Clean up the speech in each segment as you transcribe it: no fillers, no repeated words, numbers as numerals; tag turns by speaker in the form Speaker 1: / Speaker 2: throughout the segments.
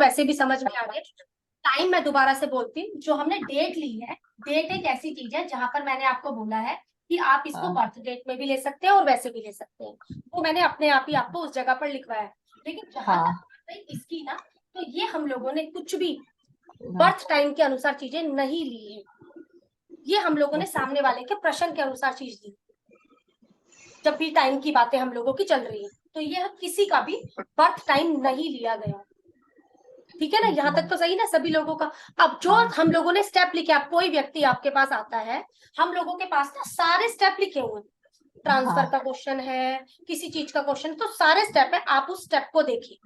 Speaker 1: वैसे भी समझ में आ गया। टाइम मैं दोबारा से बोलती हूँ, जो हमने डेट ली है, डेट एक ऐसी चीज है जहां पर मैंने आपको बोला है कि आप इसको
Speaker 2: हाँ
Speaker 1: बर्थ डेट में भी ले सकते हैं और वैसे भी ले सकते हैं, वो मैंने अपने आप ही आपको उस जगह पर लिखवाया है। लेकिन जहां तक
Speaker 2: हाँ
Speaker 1: बात रही इसकी ना, तो ये हम लोगों ने कुछ भी
Speaker 2: हाँ।
Speaker 1: बर्थ टाइम के अनुसार चीजें नहीं ली है, ये हम लोगों ने सामने वाले के प्रश्न के अनुसार चीज दी। जब भी टाइम की बातें हम लोगों की चल रही है, तो ये किसी का भी बर्थ टाइम नहीं लिया गया। ठीक है ना, यहाँ तक तो सही ना सभी लोगों का। अब जो
Speaker 2: हाँ
Speaker 1: हम लोगों ने स्टेप लिखे, आप कोई व्यक्ति आपके पास आता है, हम लोगों के पास ना सारे स्टेप लिखे हुए हैं। ट्रांसफर
Speaker 2: हाँ
Speaker 1: का क्वेश्चन है, किसी चीज का क्वेश्चन, तो सारे स्टेप है, आप उस स्टेप को देखिए,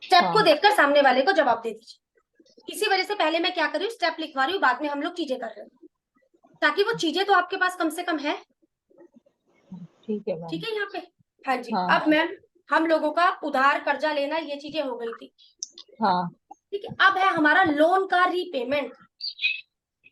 Speaker 1: स्टेप को
Speaker 2: हाँ।
Speaker 1: देखकर सामने वाले को जवाब दे दीजिए। इसी वजह से पहले मैं क्या कर रही हूँ, स्टेप लिखवा रही हूँ, बाद में हम लोग चीजें कर रहे हैं, ताकि वो चीजें तो आपके पास कम से कम है।
Speaker 2: ठीक है मैम।
Speaker 1: ठीक है यहाँ पे। हाँ जी,
Speaker 2: हाँ
Speaker 1: अब मैम हम लोगों का उधार कर्जा लेना ये चीजें हो गई थी।
Speaker 2: हाँ
Speaker 1: ठीक है, अब है हमारा लोन का रीपेमेंट।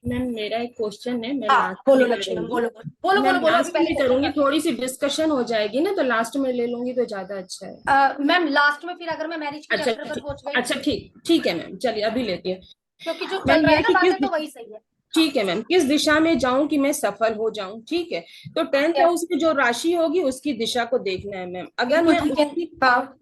Speaker 3: मैम मेरा एक क्वेश्चन है, मैं
Speaker 1: हाँ
Speaker 3: लास्ट
Speaker 1: बोलो
Speaker 3: में
Speaker 1: लक्ष्मी मैम,
Speaker 3: करूंगी।
Speaker 1: बोलो बोलो बोलो बोलो
Speaker 3: मैम
Speaker 1: बोलो, अभी
Speaker 3: लास्ट
Speaker 1: पहले
Speaker 3: में
Speaker 1: क्वेश्चन
Speaker 3: करूंगी,
Speaker 1: कर।
Speaker 3: थोड़ी सी डिस्कशन हो जाएगी ना, तो लास्ट में ले लूंगी तो ज्यादा अच्छा है।
Speaker 1: मैम लास्ट में फिर अगर मैं मैरिज के
Speaker 3: अच्छा
Speaker 1: चैप्टर पर पहुंच गई,
Speaker 3: अच्छा, ठीक ठीक है मैम, चलिए अभी लेती है।
Speaker 1: क्योंकि जो चल
Speaker 3: मैम
Speaker 1: रहा
Speaker 3: ये
Speaker 1: है
Speaker 3: है
Speaker 1: ना
Speaker 3: कि
Speaker 1: बातें, तो वही सही है। हाँ
Speaker 3: ठीक है मैम, किस दिशा में जाऊं कि मैं सफल हो जाऊं, ठीक है। तो
Speaker 1: ठीक
Speaker 3: टेंथ
Speaker 1: है,
Speaker 3: हाउस में जो राशि होगी उसकी दिशा को देखना है मैम।
Speaker 1: बिल्कुल ठीक है। हाँ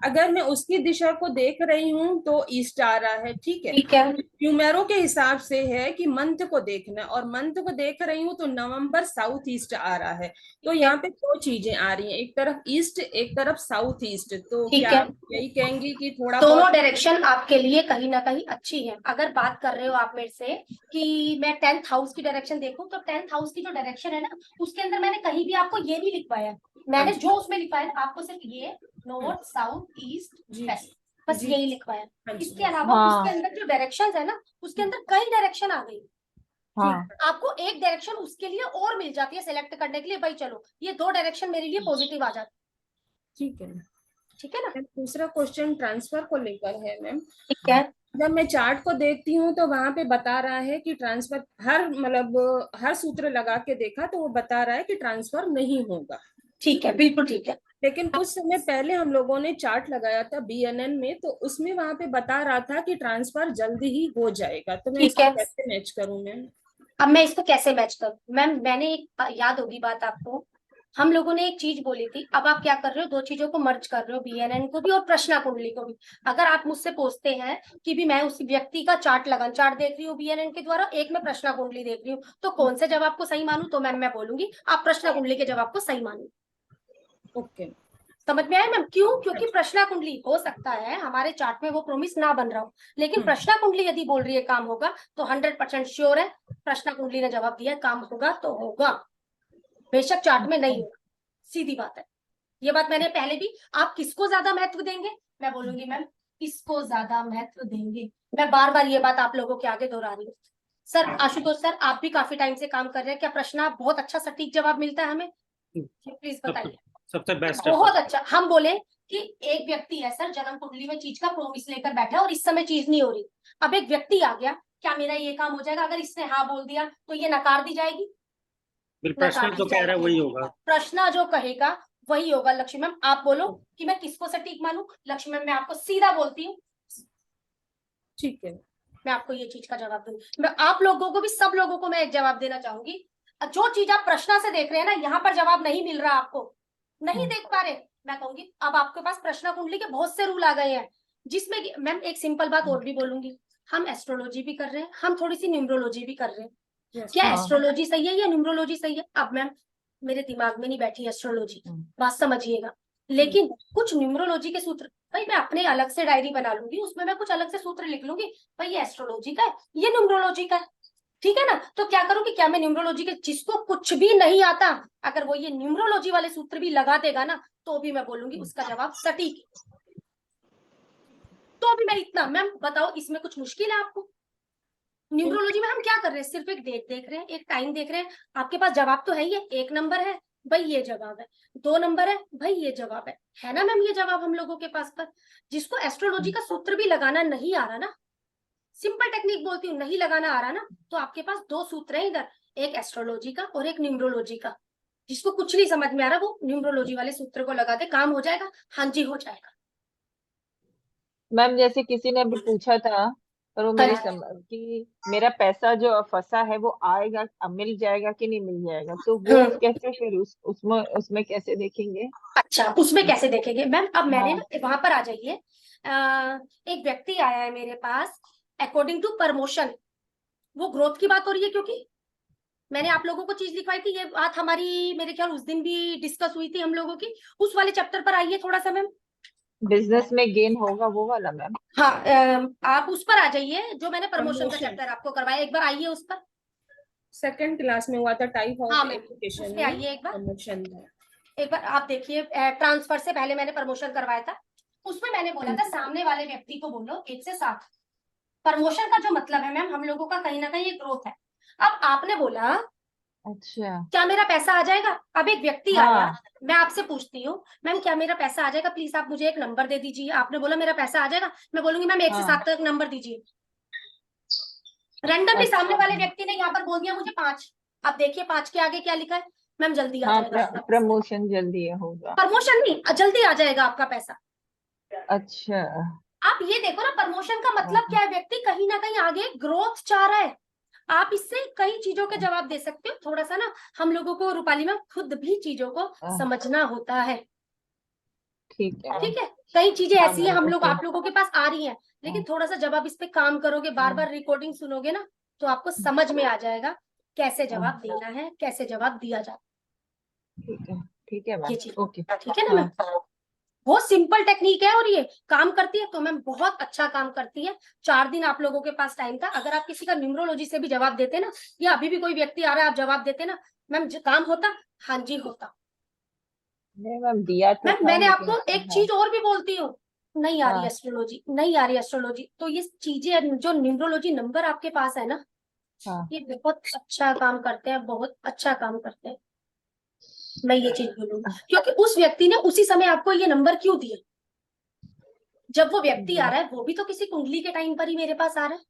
Speaker 3: अगर मैं उसकी दिशा को देख रही हूँ तो ईस्ट आ रहा है, ठीक है।
Speaker 1: ठीक है।
Speaker 3: न्यूमेरो के हिसाब से है कि मंथ को देखना है, और मंथ को देख रही हूँ तो नवंबर साउथ ईस्ट आ रहा है। तो
Speaker 1: ठीक है।
Speaker 3: यहाँ पे दो चीजें आ रही हैं, एक तरफ ईस्ट एक तरफ साउथ ईस्ट। तो
Speaker 1: ठीक
Speaker 3: क्या
Speaker 1: है,
Speaker 3: आप यही कहेंगी कि थोड़ा
Speaker 1: दोनों
Speaker 3: बहुत।
Speaker 1: डायरेक्शन आपके लिए कहीं ना कहीं अच्छी है। अगर बात कर रहे हो आप मेरे से कि मैं टेंथ हाउस की डायरेक्शन देखूं, तो टेंथ हाउस की जो डायरेक्शन है ना, उसके अंदर मैंने कहीं भी आपको ये नहीं लिखवाया, मैंने
Speaker 3: अच्छा।
Speaker 1: जो उसमें लिखवाया है आपको सिर्फ ये
Speaker 3: हम्म,
Speaker 1: नॉर्थ साउथ ईस्ट
Speaker 3: जी
Speaker 1: वेस्ट, बस
Speaker 3: जी।
Speaker 1: यही लिखवाया।
Speaker 3: हाँ जी
Speaker 1: इसके
Speaker 3: हाँ जी।
Speaker 1: अलावा उसके
Speaker 2: हाँ
Speaker 1: अंदर जो डायरेक्शन है ना, उसके अंदर कई डायरेक्शन आ गई।
Speaker 3: ठीक।
Speaker 2: हाँ
Speaker 1: आपको एक डायरेक्शन उसके लिए और मिल जाती है सिलेक्ट करने के लिए, भाई चलो ये दो डायरेक्शन मेरे लिए पॉजिटिव आ जाती
Speaker 3: ठीक है।
Speaker 1: है। ठीक है ना।
Speaker 3: मैम दूसरा क्वेश्चन ट्रांसफर को लेकर है मैम।
Speaker 1: ठीक है।
Speaker 3: जब मैं चार्ट को देखती हूँ तो वहां पे बता रहा है कि ट्रांसफर, हर मतलब हर सूत्र लगा के देखा तो वो बता रहा है कि ट्रांसफर नहीं होगा।
Speaker 1: ठीक है, बिल्कुल ठीक है।
Speaker 3: लेकिन कुछ समय पहले हम लोगों ने चार्ट लगाया था बीएनएन में, तो उसमें वहां पे बता रहा था कि ट्रांसफर जल्दी ही हो जाएगा। तो मैं
Speaker 1: ठीक
Speaker 3: इसको
Speaker 1: है,
Speaker 3: कैसे मैच करूं मैम।
Speaker 1: अब मैं इसको कैसे मैच करूं मैम, मैंने एक याद होगी बात आपको, हम लोगों ने एक चीज बोली थी, अब आप क्या कर रहे हो, दो चीजों को मर्ज कर रहे हो, बीएनएन को भी और प्रश्ना कुंडली को भी। अगर आप मुझसे पूछते हैं कि भी मैं उस व्यक्ति का चार्ट देख रही हूँ बीएनएन के द्वारा, एक मैं प्रश्ना कुंडली देख रही हूँ, तो कौन से जवाब को सही मानूं, तो मैम मैं बोलूंगी आप प्रश्ना कुंडली के जवाब को सही मानू।
Speaker 3: ओके।
Speaker 1: समझ में आया मैम, क्यों? क्योंकि प्रश्ना कुंडली हो सकता है हमारे चार्ट में वो प्रोमिस ना बन रहा हो, लेकिन
Speaker 3: हम्म।
Speaker 1: प्रश्ना कुंडली यदि बोल रही है काम होगा, तो 100% श्योर है प्रश्ना कुंडली ने जवाब दिया काम होगा तो होगा, बेशक चार्ट में नहीं होगा। सीधी बात है, ये बात मैंने पहले भी। आप किसको ज्यादा महत्व देंगे, मैं बोलूंगी मैम इसको ज्यादा महत्व देंगे। मैं बार बार ये बात आप लोगों के आगे दोहरा रही हूँ। सर आशुतोष सर, आप भी काफी टाइम से काम कर रहे हैं, क्या प्रश्न बहुत अच्छा सटीक जवाब मिलता है हमें? प्लीज बताइए।
Speaker 4: सबसे बेस्ट है
Speaker 1: बहुत
Speaker 4: सर।
Speaker 1: अच्छा। हम बोले कि एक व्यक्ति है सर, जन्म कुंडली में चीज का प्रोमिस लेकर बैठा है और इस समय चीज नहीं हो रही, अब एक व्यक्ति आ गया, क्या मेरा ये काम हो जाएगा? अगर इसने हाँ बोल दिया तो ये नकार दी जाएगी,
Speaker 4: बिल प्रश्न
Speaker 1: नकार दी
Speaker 4: जो कह रहा है
Speaker 1: जाएगी।
Speaker 4: वही होगा।
Speaker 1: प्रश्न जो कहेगा वही होगा। लक्ष्मी मैम आप बोलो कि मैं किसको सटीक मानूं। लक्ष्मी मैम मैं आपको सीधा बोलती हूँ,
Speaker 3: ठीक है।
Speaker 1: मैं आपको ये चीज का जवाब दूंगी। मैं आप लोगों को भी, सब लोगों को मैं एक जवाब देना चाहूंगी, जो चीज आप प्रश्न से देख रहे हैं ना, यहाँ पर जवाब नहीं मिल रहा आपको, नहीं देख पा रहे, मैं कहूंगी अब आपके पास प्रश्न कुंडली के बहुत से रूल आ गए हैं, जिसमें मैम एक सिंपल बात और भी बोलूंगी, हम एस्ट्रोलॉजी भी कर रहे हैं, हम थोड़ी सी न्यूमरोलॉजी भी कर रहे हैं।
Speaker 3: यस
Speaker 1: क्या
Speaker 3: मैम।
Speaker 2: हाँ
Speaker 1: एस्ट्रोलॉजी सही है या न्यूमरोलॉजी सही है? अब मैम मेरे दिमाग में नहीं बैठी एस्ट्रोलॉजी, बात समझिएगा, लेकिन कुछ न्यूमरोलॉजी के सूत्र, भाई मैं अपने अलग से डायरी बना लूंगी, उसमें मैं कुछ अलग से सूत्र लिख लूंगी, भाई ये एस्ट्रोलॉजी का है, ये न्यूमरोलॉजी का है। ठीक है ना, तो क्या करूंगी, क्या मैं न्यूमरोलॉजी के, जिसको कुछ भी नहीं आता, अगर वो ये न्यूमरोलॉजी वाले सूत्र भी लगा देगा ना, तो भी मैं बोलूंगी उसका जवाब सटीक है। तो भी मैं इतना, मैम बताओ इसमें कुछ मुश्किल है आपको? न्यूमरोलॉजी में हम क्या कर रहे हैं, सिर्फ एक डेट देख रहे हैं, एक टाइम देख रहे हैं, आपके पास जवाब तो है ही है, एक नंबर है भाई ये जवाब है, दो नंबर है भाई ये जवाब है ना मैम, ये जवाब हम लोगों के पास पर। जिसको एस्ट्रोलॉजी का सूत्र भी लगाना नहीं आ रहा ना, सिंपल टेक्निक बोलती हूँ, नहीं लगाना आ रहा ना, तो आपके पास दो सूत्र है इधर, एक एस्ट्रोलॉजी का और एक न्यूमरोलॉजी का। जिसको कुछ नहीं समझ में आ रहा वो न्यूमरोलॉजी वाले सूत्र को लगा दे, काम हो जाएगा। हाँ जी हो जाएगा।
Speaker 2: मैम जैसे किसी ने अभी पूछा था, पर वो मेरी
Speaker 1: हाँ
Speaker 2: कि मेरा पैसा जो फंसा है वो आएगा, मिल जाएगा कि नहीं मिल जाएगा, तो वो
Speaker 1: हाँ।
Speaker 2: कैसे फिर उसमें उसमें कैसे देखेंगे?
Speaker 1: अच्छा, उसमें कैसे देखेंगे मैम? अब मैंने
Speaker 2: हाँ।
Speaker 1: ना वहां पर आ जाइए। एक व्यक्ति आया है मेरे पास, अकॉर्डिंग टू प्रमोशन। वो ग्रोथ की बात हो रही है, क्योंकि मैंने आप लोगों को चीज लिखवाई थी, ये बात हमारी मेरे ख्याल उस दिन भी डिस्कस हुई थी हम लोगों की। उस वाले चैप्टर पर आइए थोड़ा सा मैम।
Speaker 2: बिजनेस में गेन होगा वो वाला मैम?
Speaker 1: हाँ, आप उस पर आ जाइए जो मैंने प्रमोशन का
Speaker 3: प्रमोशन
Speaker 1: चैप्टर आपको करवाया, एक बार आइए उस पर।
Speaker 3: सेकंड क्लास में हुआ था, टाइप
Speaker 1: हाँ
Speaker 3: ऑफ
Speaker 1: मैम,
Speaker 3: एजुकेशन
Speaker 1: उसमें
Speaker 3: में
Speaker 1: आइए एक बार।
Speaker 3: प्रमोशन था।
Speaker 1: एक बार आप देखिए, ट्रांसफर से पहले मैंने प्रमोशन करवाया था। उसमें मैंने बोला था सामने वाले व्यक्ति को बोलो 1 से 7। प्रमोशन का जो मतलब है मैम हम लोगों का कहीं ना कहीं एक ग्रोथ है। अब आपने बोला
Speaker 2: अच्छा।
Speaker 1: क्या मेरा पैसा आ जाएगा? अब एक व्यक्ति आया,
Speaker 2: हाँ
Speaker 1: मैं आपसे पूछती हूँ मैम क्या मेरा पैसा आ जाएगा, प्लीज आप मुझे एक नंबर दे दीजिए। आपने बोला मेरा पैसा आ जाएगा, मैं बोलूंगी मैम 1 से 7
Speaker 2: हाँ।
Speaker 1: तक नंबर दीजिए। रैंडमली सामने
Speaker 2: अच्छा।
Speaker 1: वाले व्यक्ति ने यहाँ पर बोल दिया मुझे 5। अब देखिए 5 के आगे क्या लिखा है मैम, जल्दी आ
Speaker 2: हाँ,
Speaker 1: जाएगा आपका पैसा।
Speaker 2: प्रमोशन जल्दी होगा।
Speaker 1: प्रमोशन नहीं, जल्दी आ जाएगा आपका पैसा।
Speaker 2: अच्छा।
Speaker 1: आप ये देखो ना, प्रमोशन का मतलब
Speaker 2: हाँ।
Speaker 1: क्या है? व्यक्ति कहीं ना कहीं आगे ग्रोथ चाह रहा है। आप इससे कई चीजों के जवाब दे सकते हो। थोड़ा सा ना हम लोगों को रूपाली में खुद भी चीजों को
Speaker 2: हाँ,
Speaker 1: समझना होता है।
Speaker 2: ठीक है मैम।
Speaker 1: ठीक है, कई चीजें
Speaker 2: हाँ
Speaker 1: ऐसी है
Speaker 2: मैम,
Speaker 1: हम लोग
Speaker 2: ओके।
Speaker 1: आप लोगों के पास आ रही हैं, लेकिन
Speaker 2: हाँ।
Speaker 1: थोड़ा सा जब आप इस पे काम करोगे, बार
Speaker 2: हाँ।
Speaker 1: बार रिकॉर्डिंग सुनोगे ना, तो आपको समझ में आ जाएगा कैसे
Speaker 2: हाँ,
Speaker 1: जवाब देना है, कैसे जवाब दिया जाता
Speaker 2: ठीक है। ठीक है
Speaker 1: है। ये
Speaker 2: मैम,
Speaker 1: चीज
Speaker 2: ओके।
Speaker 1: ठीक है ना
Speaker 2: हाँ।
Speaker 1: मैम? बहुत सिंपल टेक्निक है और ये काम करती है तो मैम बहुत अच्छा काम करती है। 4 दिन आप लोगों के पास टाइम था, अगर आप किसी का न्यूमरोलॉजी से भी जवाब देते ना, या अभी भी कोई व्यक्ति आ रहा है आप जवाब देते ना मैम, काम होता। हाँ जी होता।
Speaker 2: नहीं मैम, दिया तो
Speaker 1: मैम
Speaker 2: था
Speaker 1: मैंने
Speaker 2: लेकिन।
Speaker 1: आपको एक
Speaker 2: हाँ।
Speaker 1: चीज और भी बोलती हूँ, नहीं आ रही
Speaker 2: हाँ।
Speaker 1: एस्ट्रोलॉजी, नहीं आ रही एस्ट्रोलॉजी, तो ये चीजें जो न्यूमरोलॉजी नंबर आपके पास है ना,
Speaker 2: हाँ।
Speaker 1: ये बहुत अच्छा काम करते हैं, बहुत अच्छा काम करते हैं। मैं ये चीज बोलूंगी क्योंकि उस व्यक्ति ने उसी समय आपको ये नंबर क्यों दिया। जब वो व्यक्ति आ
Speaker 2: जी।
Speaker 1: रहा है वो भी तो किसी कुंडली के टाइम पर ही मेरे पास आ रहा है।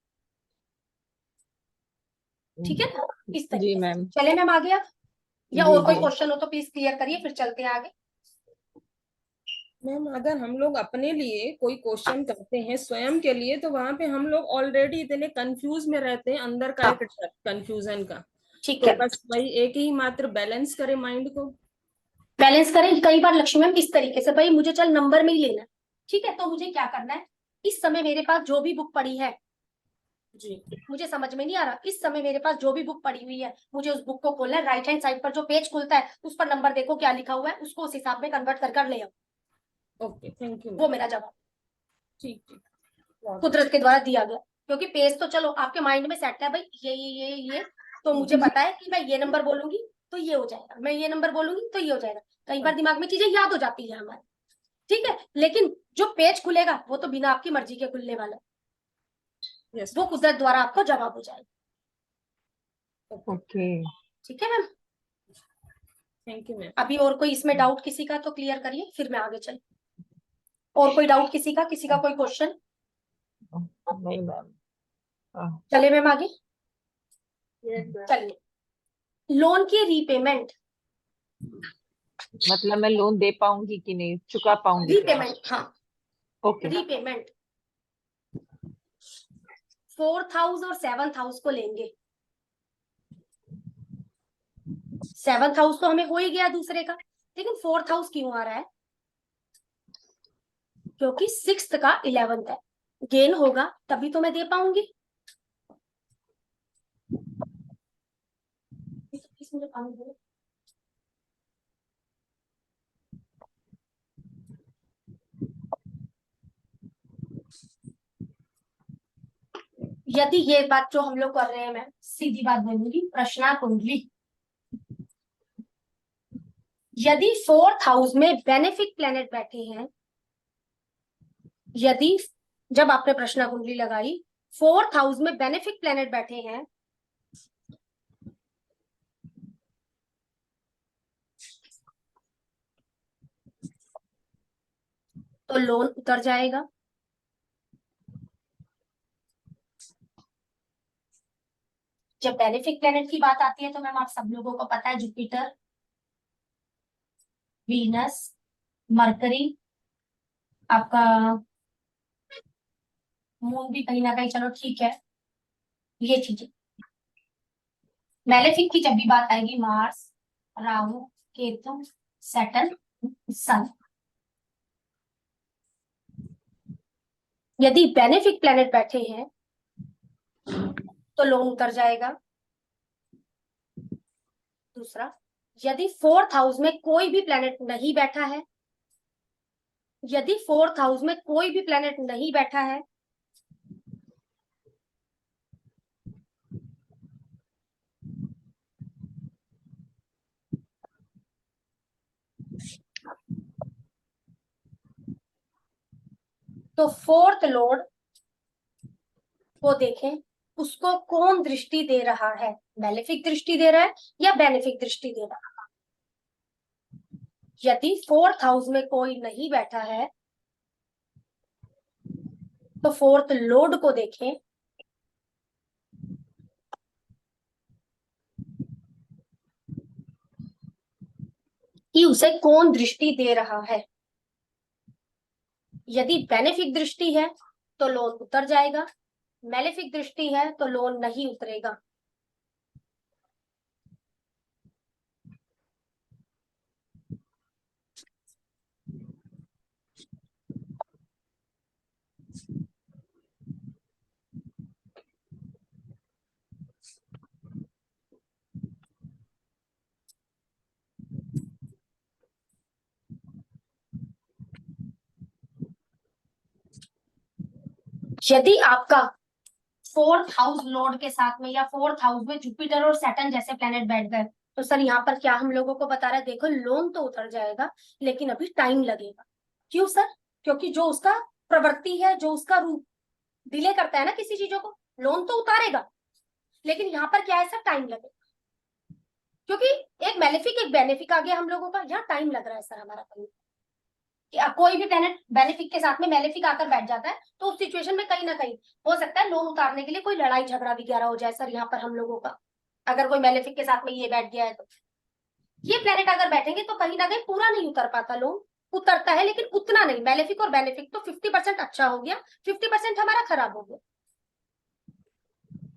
Speaker 1: ठीक है ना, इस
Speaker 2: जी
Speaker 1: तरीके से
Speaker 2: मैम।
Speaker 1: चले मैम आगे आप, या
Speaker 2: जी
Speaker 1: और कोई
Speaker 2: जी।
Speaker 1: क्वेश्चन हो तो प्लीज क्लियर करिए, फिर चलते हैं आगे।
Speaker 3: मैम अगर हम लोग अपने लिए कोई क्वेश्चन करते हैं स्वयं के लिए, तो वहां पे हम लोग ऑलरेडी इतने कंफ्यूज में रहते हैं, अंदर का
Speaker 1: हाँ
Speaker 3: एक कंफ्यूजन का।
Speaker 1: ठीक
Speaker 3: तो
Speaker 1: है,
Speaker 3: बस वही एक ही मात्र बैलेंस करे माइंड को।
Speaker 1: बैलेंस करें कई बार लक्ष्मी मैम इस तरीके से, भाई मुझे चल नंबर में ही लेना है। ठीक है, तो मुझे क्या करना है, इस समय मेरे पास जो भी बुक पड़ी है,
Speaker 3: जी।
Speaker 1: मुझे समझ में नहीं आ रहा, इस समय मेरे पास जो भी बुक पड़ी हुई है मुझे उस बुक को खोलना है। राइट हैंड साइड पर जो पेज खुलता है उस पर नंबर देखो क्या लिखा हुआ है, उसको उस हिसाब में कन्वर्ट कर ले आओ।
Speaker 3: ओके, थैंक यू
Speaker 1: वो
Speaker 3: मैम।
Speaker 1: मेरा जवाब
Speaker 3: ठीक ठीक, बहुत
Speaker 1: कुदरत
Speaker 3: अच्छा।
Speaker 1: के द्वारा दिया गया। क्योंकि पेज तो चलो आपके माइंड में सेट है भाई, ये तो मुझे पता है कि मैं ये नंबर बोलूंगी तो ये हो जाएगा, मैं ये नंबर बोलूंगी तो ये हो जाएगा। कई बार दिमाग में चीजें याद हो जाती है हमारे। ठीक है, लेकिन जो पेज खुलेगा वो तो बिना आपकी मर्जी के खुलने वाला है,
Speaker 3: यस।
Speaker 1: वो कुदरत द्वारा आपको जवाब हो जाएगा।
Speaker 2: ओके।
Speaker 1: ठीक है मैम,
Speaker 3: थैंक यू मैम।
Speaker 1: अभी और कोई इसमें डाउट किसी का तो क्लियर करिए, फिर मैं आगे चल। और कोई डाउट किसी का कोई क्वेश्चन?
Speaker 2: नहीं मैम। हाँ।
Speaker 1: चले मैम आगे। चलिए, लोन की रीपेमेंट,
Speaker 2: मतलब मैं लोन दे पाऊंगी कि नहीं, चुका पाऊंगी कि नहीं?
Speaker 1: रीपेमेंट हाँ,
Speaker 2: ओके।
Speaker 1: रीपेमेंट 4th हाउस और 7th हाउस को लेंगे। 7th हाउस तो हमें हो ही गया दूसरे का, लेकिन 4th हाउस क्यों आ रहा है? क्योंकि 6th का 11th है, गेन होगा तभी तो मैं दे पाऊंगी। मुझे पानी दो। यदि ये बात जो हम लोग कर रहे हैं, मैं सीधी बात बोलूंगी, प्रश्ना कुंडली, यदि 4th हाउस में बेनिफिक प्लेनेट बैठे हैं, यदि जब आपने प्रश्ना कुंडली लगाई 4th हाउस में बेनिफिक प्लेनेट बैठे हैं, तो लोन उतर जाएगा। जब बेनिफिक प्लेनेट की बात आती है तो मैम आप सब लोगों को पता है, जुपिटर, वीनस, मरकरी, आपका मून भी कहीं ना कहीं, चलो ठीक है, ये चीजें। मैलेफिक की जब भी बात आएगी, मार्स, राहु, केतु, सैटर्न, सन। यदि बेनिफिक प्लेनेट बैठे हैं तो लोन उतर जाएगा। दूसरा, यदि फोर्थ हाउस में कोई भी प्लेनेट नहीं बैठा है, यदि फोर्थ हाउस में कोई भी प्लेनेट नहीं बैठा है, तो फोर्थ लॉर्ड को देखें, उसको कौन दृष्टि दे रहा है, मैलेफिक दृष्टि दे रहा है या बेनिफिक दृष्टि दे रहा है। यदि फोर्थ हाउस में कोई नहीं बैठा है तो फोर्थ लॉर्ड को देखें, कि उसे कौन दृष्टि दे रहा है। यदि बेनिफिक दृष्टि है तो लोन उतर जाएगा, मैलेफिक दृष्टि है तो लोन नहीं उतरेगा। यदि आपका फोर्थ हाउस लॉर्ड के साथ में या फोर्थ हाउस में जुपिटर और सैटर्न जैसे प्लेनेट बैठ गए, तो सर यहाँ पर क्या हम लोगों को बता रहा है, देखो लोन तो उतर जाएगा लेकिन अभी टाइम लगेगा। क्यों सर? क्योंकि जो उसका प्रवृत्ति है, जो उसका रूप डिले करता है ना किसी चीजों को, लोन तो उतारेगा लेकिन यहाँ पर क्या है सर, टाइम लगेगा। क्योंकि एक मैलेफिक एक बेनिफिक आ गया हम लोगों का, यहाँ टाइम लग रहा है सर हमारा कहीं। कोई भी प्लेनेट बेनिफिक के साथ में मैलेफिक आकर बैठ जाता है तो उस सिचुएशन में कहीं ना कहीं हो सकता है लोन उतारने के लिए कोई लड़ाई झगड़ा वगैरह हो जाए सर यहाँ पर हम लोगों का। अगर कोई मैलेफिक के साथ में ये बैठ गया है तो ये प्लेनेट अगर बैठेंगे तो कहीं ना कहीं पूरा नहीं उतर पाता, लोन उतरता है लेकिन उतना नहीं। मैलेफिक और बेनिफिक तो 50% अच्छा हो गया, 50% हमारा खराब हो गया।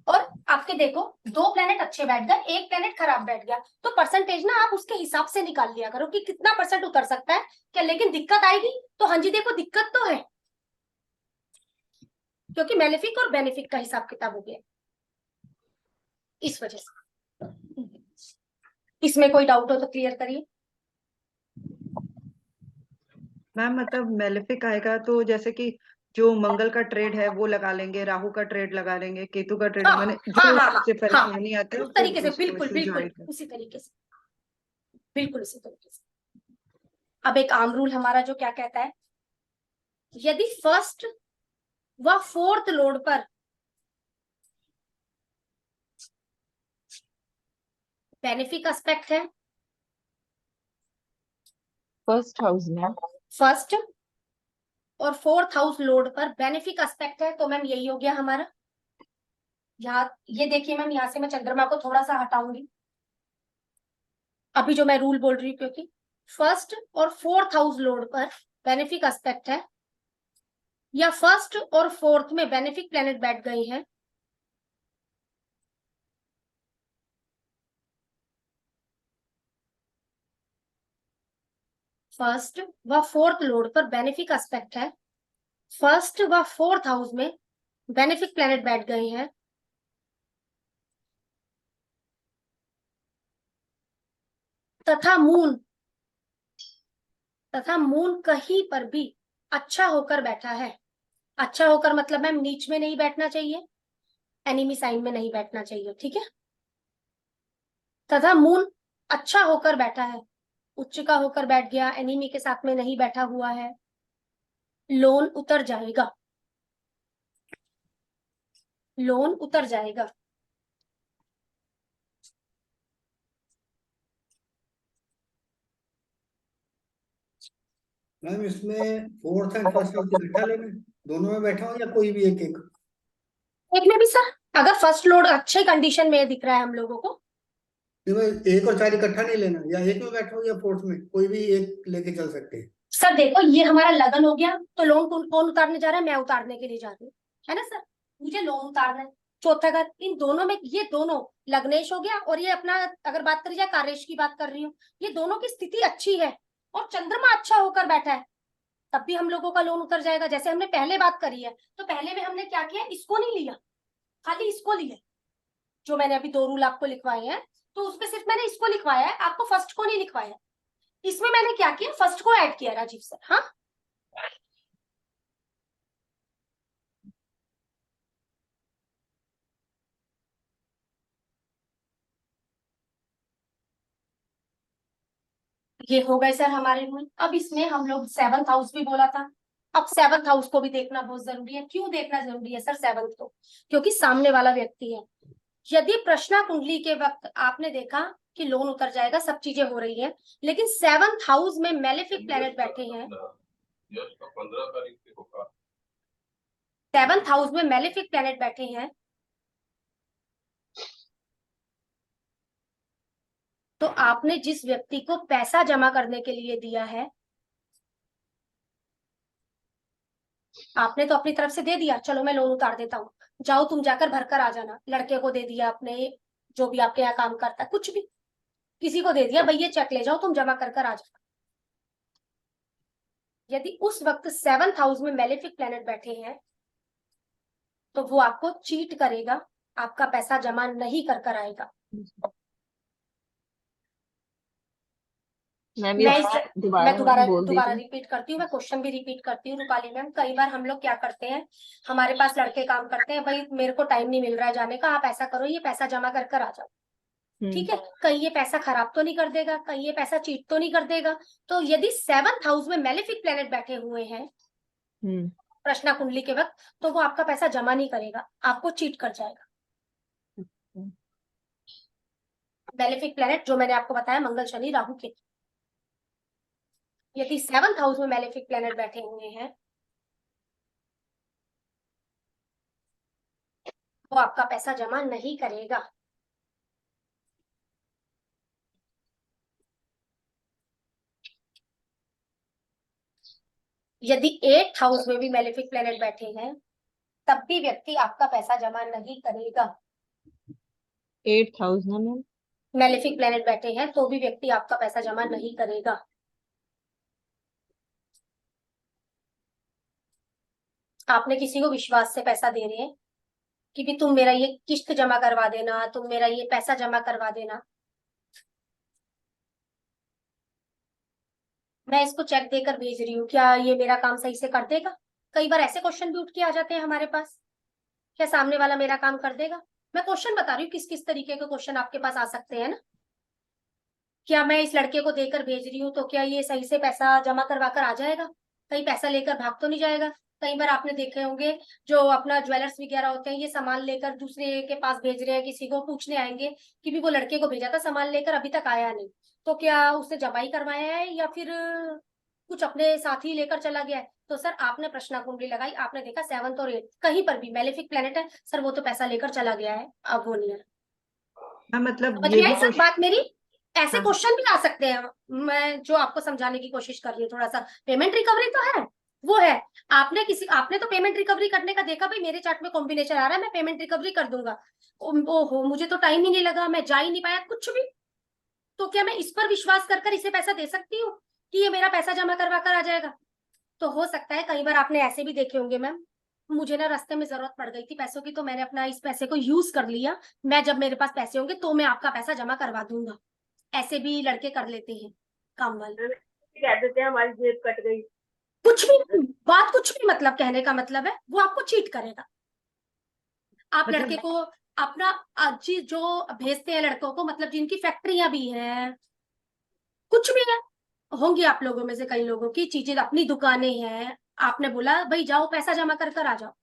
Speaker 1: और आपके देखो दो प्लेनेट अच्छे बैठ गए, एक प्लेनेट खराब बैठ गया, तो परसेंटेज ना आप उसके हिसाब से निकाल लिया करो कि कितना परसेंट उतर सकता है क्या। लेकिन दिक्कत आएगी तो हाँ जी देखो दिक्कत तो है, क्योंकि मैलेफिक और बेनिफिक का हिसाब किताब हो गया इस वजह से। इसमें कोई डाउट हो तो क्लियर करिए।
Speaker 5: मैम मतलब मेलेफिक आएगा तो जैसे कि जो मंगल का ट्रेड है वो लगा लेंगे, राहु का ट्रेड लगा लेंगे, केतु का ट्रेड,
Speaker 1: हाँ
Speaker 5: मैंने
Speaker 1: हाँ
Speaker 5: जो
Speaker 1: हाँ
Speaker 5: उससे
Speaker 1: हाँ,
Speaker 5: परेशानी आती है
Speaker 1: उस तरीके से,
Speaker 5: उसको
Speaker 1: बिल्कुल बिल्कुल
Speaker 5: enjoy कर।
Speaker 1: उसी तरीके से, बिल्कुल उसी तरीके से। अब एक आम रूल हमारा जो क्या कहता है, यदि फर्स्ट व फोर्थ लॉर्ड पर बेनिफिक एस्पेक्ट है,
Speaker 2: फर्स्ट हाउस में
Speaker 1: फर्स्ट और फोर्थ हाउस लॉर्ड पर बेनिफिक एस्पेक्ट है, तो मैम यही हो गया हमारा। यहाँ ये देखिए मैम, यहाँ से मैं चंद्रमा को थोड़ा सा हटाऊंगी अभी जो मैं रूल बोल रही हूँ, क्योंकि फर्स्ट और फोर्थ हाउस लॉर्ड पर बेनिफिक एस्पेक्ट है या फर्स्ट और फोर्थ में बेनिफिक प्लेनेट बैठ गई है, फर्स्ट व फोर्थ लॉर्ड पर बेनिफिक एस्पेक्ट है, फर्स्ट व फोर्थ हाउस में बेनिफिक प्लेनेट बैठ गए हैं, तथा मून कहीं पर भी अच्छा होकर बैठा है। अच्छा होकर मतलब मैम नीच में नहीं बैठना चाहिए, एनिमी साइन में नहीं बैठना चाहिए, ठीक है। तथा मून अच्छा होकर बैठा है, उच्च का होकर बैठ गया, एनिमी के साथ में नहीं बैठा हुआ है, लोन उतर जाएगा, लोन उतर जाएगा।
Speaker 6: मैम इसमें फोर्थ एंड फर्स्ट हाउस इकट्ठा लेना है, दोनों में बैठा हो या कोई भी एक एक?
Speaker 1: एक में भी सर, अगर फर्स्ट लोड अच्छे कंडीशन में दिख रहा है हम लोगों को,
Speaker 6: नहीं भाई, एक और चार इकट्ठा नहीं लेना, या एक में बैठा हो या फोर्थ में, कोई भी एक लेके चल सकते हैं।
Speaker 1: सर देखो ये हमारा लगन हो गया, तो लोन कौन उतारने जा रहा है, मैं उतारने के लिए जा रही हूँ, है ना सर, मुझे लोन उतारना है। चौथा घर, इन दोनों में ये दोनों, लग्नेश हो गया और ये अपना, अगर बात करी जाए कार्येश की बात कर रही हूँ, ये दोनों की स्थिति अच्छी है और चंद्रमा अच्छा होकर बैठा है, तब भी हम लोगों का लोन उतर जाएगा। जैसे हमने पहले बात करी है, तो पहले में हमने क्या किया, इसको नहीं लिया, खाली इसको लिया, जो मैंने अभी 2 रूल आपको लिखवाए हैं, तो उसमें सिर्फ मैंने इसको लिखवाया है, आपको फर्स्ट को नहीं लिखवाया। इसमें मैंने क्या किया, फर्स्ट को ऐड किया राजीव सर। हाँ, ये हो गए सर हमारे रूल। अब इसमें हम लोग 7th हाउस भी बोला था, अब 7th हाउस को भी देखना बहुत जरूरी है। क्यों देखना जरूरी है सर 7th को, क्योंकि सामने वाला व्यक्ति है। यदि प्रश्ना कुंडली के वक्त आपने देखा कि लोन उतर जाएगा, सब चीजें हो रही है, लेकिन 7th हाउस में मैलेफिक प्लेनेट बैठे हैं, 7th हाउस में मैलेफिक प्लेनेट बैठे हैं, तो आपने जिस व्यक्ति को पैसा जमा करने के लिए दिया है, आपने तो अपनी तरफ से दे दिया, चलो मैं लोन उतार देता हूँ, जाओ तुम जाकर भरकर आ जाना, लड़के को दे दिया आपने, जो भी आपके यहाँ काम करता है, कुछ भी किसी को दे दिया, भाई ये चेक ले जाओ तुम जमा कर कर आ जाओ। यदि उस वक्त 7th हाउस में मैलेफिक प्लेनेट बैठे हैं, तो वो आपको चीट करेगा, आपका पैसा जमा नहीं कर कर आएगा।
Speaker 2: मैम
Speaker 1: मैं
Speaker 2: ये
Speaker 1: मैं
Speaker 2: दोबारा
Speaker 1: दोबारा
Speaker 2: बोल
Speaker 1: दोबारा
Speaker 2: दीजिए।
Speaker 1: रिपीट करती हूँ, मैं क्वेश्चन भी रिपीट करती हूँ रूपाली मैम। कई बार हम लोग क्या करते हैं, हमारे पास लड़के काम करते हैं, भाई मेरे को टाइम नहीं मिल रहा है जाने का, आप ऐसा करो ये पैसा जमा कर कर आ जाओ, ठीक है, कहीं ये पैसा खराब तो नहीं कर देगा, कहीं ये पैसा चीट तो नहीं कर देगा। तो यदि 7th हाउस में मैलेफिक प्लेनेट बैठे हुए हैं प्रश्ना कुंडली के वक्त, तो वो आपका पैसा जमा नहीं करेगा, आपको चीट कर जाएगा। मैलेफिक प्लेनेट जो मैंने आपको बताया, मंगल, शनि, राहु, केतु, यदि 7th हाउस में मैलेफिक प्लेनेट बैठे हुए हैं, वो आपका पैसा जमा नहीं करेगा। यदि 8th हाउस में भी मैलेफिक प्लेनेट बैठे हैं, तब भी व्यक्ति आपका पैसा जमा नहीं करेगा।
Speaker 2: 8th हाउस ना मैम,
Speaker 1: मैलेफिक प्लेनेट बैठे हैं तो भी व्यक्ति आपका पैसा जमा नहीं करेगा। आपने किसी को विश्वास से पैसा दे रहे हैं कि भी तुम मेरा ये किस्त जमा करवा देना, तुम मेरा ये पैसा जमा करवा देना, मैं इसको चेक देकर भेज रही हूँ, क्या ये मेरा काम सही से कर देगा। कई बार ऐसे क्वेश्चन भी उठ के आ जाते हैं हमारे पास, क्या सामने वाला मेरा काम कर देगा। मैं क्वेश्चन बता रही हूँ किस किस तरीके के क्वेश्चन आपके पास आ सकते हैं ना। क्या मैं इस लड़के को देकर भेज रही हूँ तो क्या ये सही से पैसा जमा करवा कर आ जाएगा, कहीं पैसा लेकर भाग तो नहीं जाएगा। कई बार आपने देखे होंगे जो अपना ज्वेलर्स वगैरह होते हैं, ये सामान लेकर दूसरे के पास भेज रहे हैं, किसी को पूछने आएंगे कि भी वो लड़के को भेजा था सामान लेकर, अभी तक आया नहीं, तो क्या उसने जमा ही करवाया है या फिर कुछ अपने साथ ही लेकर चला गया है। तो सर आपने प्रश्ना कुंडली लगाई, आपने देखा 7th और 8th कहीं पर भी मैलेफिक प्लेनेट है, सर वो तो पैसा लेकर चला गया है, अब वो नहीं है।
Speaker 5: हाँ, मतलब
Speaker 1: समझ
Speaker 5: ये
Speaker 1: में आई
Speaker 5: भी
Speaker 1: सर बात मेरी। ऐसे
Speaker 5: हाँ।
Speaker 1: क्वेश्चन भी आ सकते हैं, मैं जो आपको समझाने की कोशिश कर रही हूँ थोड़ा सा। पेमेंट रिकवरी तो है, वो है, आपने तो पेमेंट रिकवरी करने का देखा, भाई मेरे चार्ट में कॉम्बिनेशन आ रहा है, मैं पेमेंट रिकवरी कर दूंगा, ओहो मुझे तो टाइम ही नहीं लगा, मैं जा ही नहीं पाया, कुछ भी। तो क्या मैं इस पर विश्वास कर इसे पैसा दे सकती हूँ कि ये मेरा पैसा जमा करवा कर आ जाएगा। तो हो सकता है कई बार आपने ऐसे भी देखे होंगे मैम, मुझे ना रास्ते में जरूरत पड़ गई थी पैसों की, तो मैंने अपना इस पैसे को यूज कर लिया, मैं जब मेरे पास पैसे होंगे तो मैं आपका पैसा जमा करवा दूंगा। ऐसे भी लड़के कर लेते हैं काम वाले,
Speaker 7: कह देते हैं हमारी जेब कट गई,
Speaker 1: कुछ भी बात, कुछ भी मतलब कहने का मतलब है वो आपको चीट करेगा। आप
Speaker 5: मतलब
Speaker 1: लड़के को अपना जी जो भेजते हैं लड़कों को, मतलब जिनकी फैक्ट्रियां भी हैं, कुछ भी है, होंगी आप लोगों में से कई लोगों की चीजें, अपनी दुकानें हैं, आपने बोला भाई जाओ पैसा जमा कर कर आ जाओ,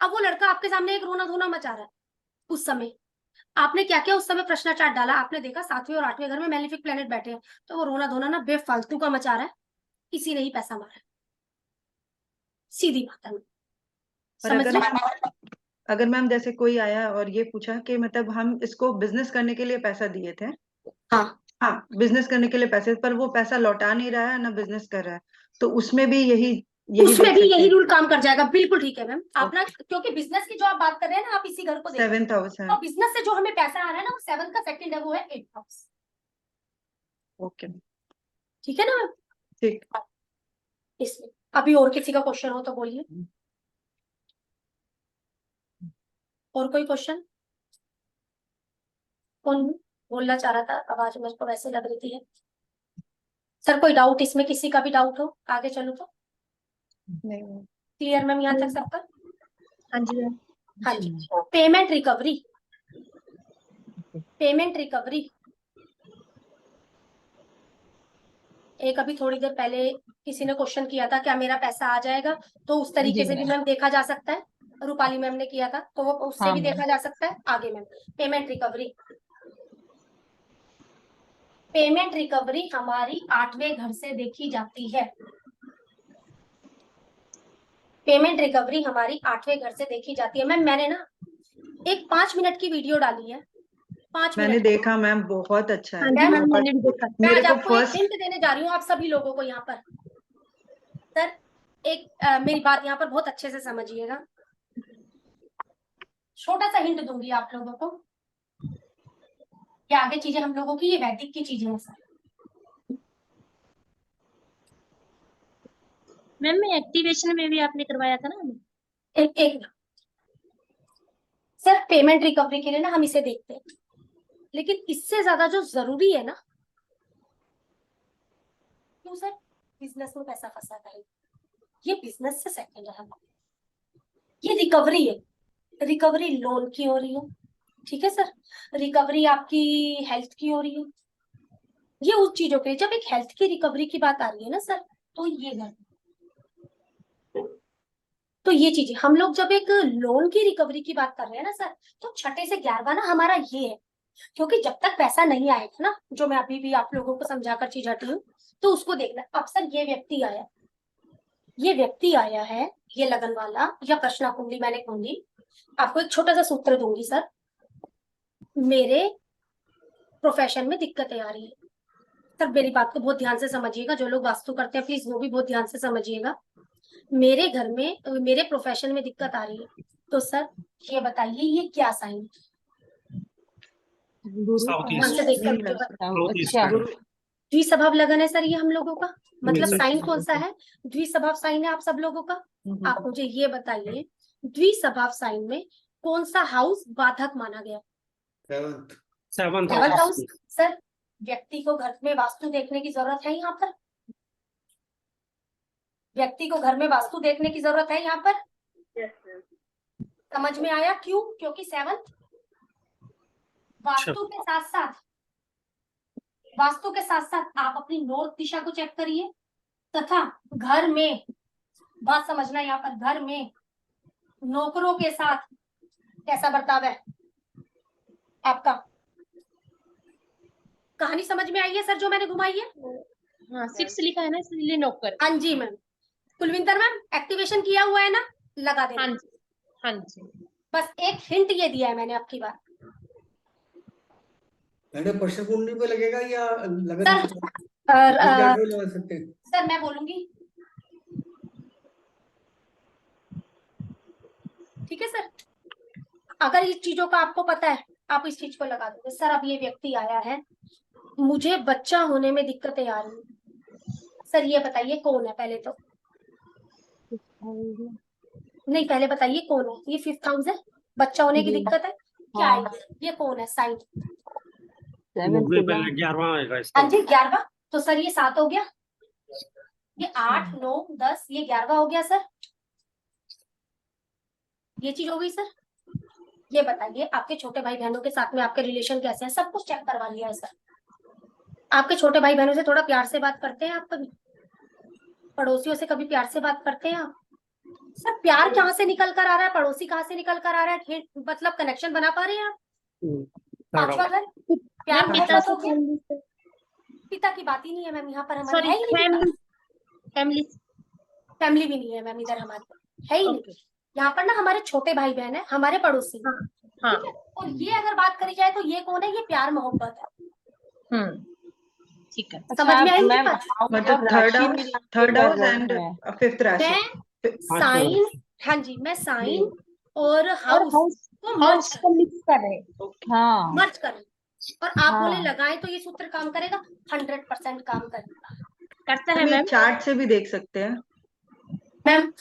Speaker 1: अब वो लड़का आपके सामने एक रोना धोना मचा रहा है, उस समय आपने क्या किया, उस समय प्रश्नाचार डाला, आपने देखा 7वें और 8वें घर में मैलेफिक प्लेनेट बैठे हैं, तो वो रोना धोना ना बेफालतू का मचा रहा है, इसी ने ही पैसा मारा है, सीधी बात है।
Speaker 5: पर
Speaker 1: समझ रहे?
Speaker 5: अगर मैम जैसे कोई आया और ये पूछा कि मतलब हम इसको बिजनेस करने के लिए पैसा दिए थे, हाँ बिजनेस करने के लिए पैसे, पर वो पैसा लौटा नहीं रहा है ना बिजनेस कर रहा है, तो उसमें भी यही यही
Speaker 1: उसमें
Speaker 5: देख
Speaker 1: भी
Speaker 5: सकते
Speaker 1: यही
Speaker 5: हैं।
Speaker 1: रूल काम कर जाएगा। बिल्कुल ठीक है मैम। आप ना, क्योंकि बिजनेस की जो आप बात कर रहे हैं ना, आप इसी घर को देखिए,
Speaker 5: 7th हाउस है।
Speaker 1: और बिजनेस से जो हमें पैसा आ रहा है ना, वो 7 का सेकंड है, वो है 8th हाउस।
Speaker 5: ओके,
Speaker 1: ठीक है ना मैम?
Speaker 5: ठीक।
Speaker 1: इसमें अभी और किसी का क्वेश्चन हो तो बोलिए। और कोई क्वेश्चन? कौन बोलना चाह रहा था? आवाज मुझको वैसे लग रही थी। सर कोई डाउट इसमें, किसी का भी डाउट हो? आगे चलो तो।
Speaker 5: नहीं,
Speaker 1: क्लियर मैम यहाँ तक सबका?
Speaker 8: हाँ जी मैम।
Speaker 1: हाँ जी। पेमेंट रिकवरी, पेमेंट रिकवरी एक अभी थोड़ी देर पहले किसी ने क्वेश्चन किया था, क्या मेरा पैसा आ जाएगा? तो उस तरीके
Speaker 2: जी
Speaker 1: से भी
Speaker 2: मैम।
Speaker 1: मैम देखा जा सकता है। रूपाली मैम ने किया था, तो वो उससे
Speaker 2: हाँ
Speaker 1: भी
Speaker 2: मैम।
Speaker 1: देखा जा सकता है। आगे ma'am, payment recovery. Payment recovery हमारी 8वें घर से देखी जाती है। पेमेंट रिकवरी हमारी 8वें घर से देखी जाती है। मैम मैंने ना एक 5 मिनट की वीडियो डाली है, 5
Speaker 5: मैंने
Speaker 1: मिनट।
Speaker 5: देखा मैम, बहुत अच्छा
Speaker 8: हाँ
Speaker 5: है।
Speaker 8: जी मैम,
Speaker 5: बहुत।
Speaker 8: मैंने भी देखा।
Speaker 1: मैं
Speaker 5: मेरे
Speaker 1: आज
Speaker 5: को
Speaker 1: आपको एक
Speaker 5: फर्स्ट,
Speaker 1: हिंट देने जा रही हूँ आप सभी लोगों को यहाँ पर। सर एक मेरी बात यहाँ पर बहुत अच्छे से समझिएगा। छोटा सा हिंट दूंगी आप लोगों को। ये आगे चीजें हम लोगों की, ये वैदिक की चीजें हैं सर।
Speaker 8: मैम मैं एक्टिवेशन में भी आपने करवाया था ना।
Speaker 1: एक एक सर पेमेंट रिकवरी के लिए ना हम इसे देखते हैं, लेकिन इससे ज्यादा जो जरूरी है ना, क्यों सर? बिजनेस में पैसा फंसा है, ये बिजनेस से सेकंड है। ये रिकवरी है। रिकवरी लोन की हो रही है, ठीक है सर। रिकवरी आपकी हेल्थ की हो रही है। ये उस चीजों के लिए, जब एक हेल्थ की रिकवरी की बात आ रही है ना सर, तो ये चीजें हम लोग जब एक लोन की रिकवरी की बात कर रहे हैं ना सर, तो 6 से 11वां ना हमारा ये है। क्योंकि जब तक पैसा नहीं आएगा ना, जो मैं अभी भी आप लोगों को समझाकर चीज हटी हूँ, तो उसको देखना। अब सर ये व्यक्ति आया, ये व्यक्ति आया है, ये लगन वाला, या प्रश्न कुंडली मैंने खोली। आपको एक छोटा सा सूत्र दूंगी सर। मेरे प्रोफेशन में दिक्कतें आ रही है सर, मेरी बात को बहुत ध्यान से समझिएगा। जो लोग वास्तु करते हैं प्लीज वो भी बहुत ध्यान से समझिएगा। मेरे घर में, मेरे प्रोफेशन में दिक्कत आ रही है, तो सर ये बताइए ये क्या साइन?
Speaker 4: साउथ
Speaker 1: ध्यान
Speaker 4: ईस्ट,
Speaker 1: से देखकर
Speaker 5: नहीं
Speaker 1: मुझे
Speaker 4: साउथ ईस्ट
Speaker 2: अच्छा।
Speaker 4: में।
Speaker 1: द्विस्वभाव लगन है सर ये हम लोगों का। मतलब
Speaker 4: Yes,
Speaker 1: साइन कौन सा है? द्विस्वभाव साइन है आप सब लोगों का। आप मुझे ये बताइए, द्विस्वभाव साइन में कौन सा हाउस बाधक माना गया?
Speaker 6: 7th।
Speaker 4: 7th
Speaker 1: seventh house.
Speaker 4: House.
Speaker 1: Sir व्यक्ति को घर में वास्तु देखने की जरूरत है यहाँ पर? व्यक्ति को घर में वास्तु देखने की जरूरत है यहाँ पर?
Speaker 7: Yes ma'am.
Speaker 1: समझ में आया क्यों? क्योंकि 7th वास्तु के साथ साथ, वास्तु के साथ साथ आप अपनी नॉर्थ दिशा को चेक करिए, तथा घर में, बात समझना यहाँ पर, घर में नौकरों के साथ कैसा बर्ताव है आपका? कहानी समझ में आई है सर जो मैंने घुमाई है?
Speaker 8: हाँ 6 लिखा है ना, इसलिए नौकर।
Speaker 1: हाँ जी मैम। कुलविंदर मैम एक्टिवेशन किया हुआ है ना, लगा देना।
Speaker 8: हाँ जी, हाँ जी।
Speaker 1: बस एक हिंट ये दिया है मैंने आपकी बात।
Speaker 6: मैंने प्रश्न कुंडली पे लगेगा या लगन
Speaker 1: सर
Speaker 6: क्या लगा सकते हैं?
Speaker 1: सर मैं बोलूंगी, ठीक है सर। अगर इस चीजों का आपको पता है, आप इस चीज को लगा दोगे। सर अब ये व्यक्ति आया है, मुझे बच्चा होने में दिक्कतें आ रही हैं। सर ये बताइए कौन है पहले तो? नहीं पहले बताइए कौन है? ये 5th हाउस है, बच्चा होने की दिक्कत है, क्या है ये कौन है साइन?
Speaker 2: 7th
Speaker 4: भी
Speaker 2: खुला।
Speaker 4: पहले 11वां आएगा इसका।
Speaker 1: हाँ जी 11वां। तो सर ये 7 हो गया, ये 8 9 10, ये 11वां हो गया सर। ये चीज हो गई सर। ये बताइए आपके छोटे भाई बहनों के साथ में आपके रिलेशन कैसे हैं? सब कुछ चेक करवा लिया है सर। आपके छोटे भाई बहनों से थोड़ा प्यार से बात करते हैं आप? कभी पड़ोसियों से कभी प्यार से बात करते हैं आप? सर प्यार कहाँ से निकल कर आ रहा है, पड़ोसी कहाँ से निकल कर आ रहा है, मतलब कनेक्शन बना पा रहे हैं आप? पांचवा घर प्यार
Speaker 8: मैम
Speaker 1: मोहब्बत
Speaker 8: पिता
Speaker 1: हो गया। पिता की बात ही नहीं है मैम यहाँ पर हमारी,
Speaker 8: सॉरी,
Speaker 1: है ही नहीं पिता।
Speaker 8: फैमिली।
Speaker 1: फैमिली भी नहीं है मैम इधर हमारी, है ही नहीं।
Speaker 8: ओके।
Speaker 1: यहाँ पर ना हमारे छोटे भाई बहन है, हमारे पड़ोसी,
Speaker 8: हाँ।
Speaker 1: ठीक है। और ये अगर बात करी जाए तो ये कौन है? ये प्यार मोहब्बत है।
Speaker 8: ठीक है।
Speaker 1: समझ में आई मेरी
Speaker 2: मैम
Speaker 1: बात?
Speaker 5: मतलब थर्ड हाउस एंड फिफ्थ राशि।
Speaker 1: मैं साइन, हाँ जी, मैं साइन और
Speaker 8: और
Speaker 1: हाउस
Speaker 8: हाउस
Speaker 1: को
Speaker 8: हाउस को मिक्स कर रहे हैं।
Speaker 2: हाँ
Speaker 1: मर्ज करें और आप बोले
Speaker 2: हाँ
Speaker 1: लगाए तो ये सूत्र काम करेगा, 100% काम करेगा
Speaker 8: करता है
Speaker 5: हम ये
Speaker 8: मैम।
Speaker 5: चार्ट से भी देख सकते हैं।
Speaker 1: मैम।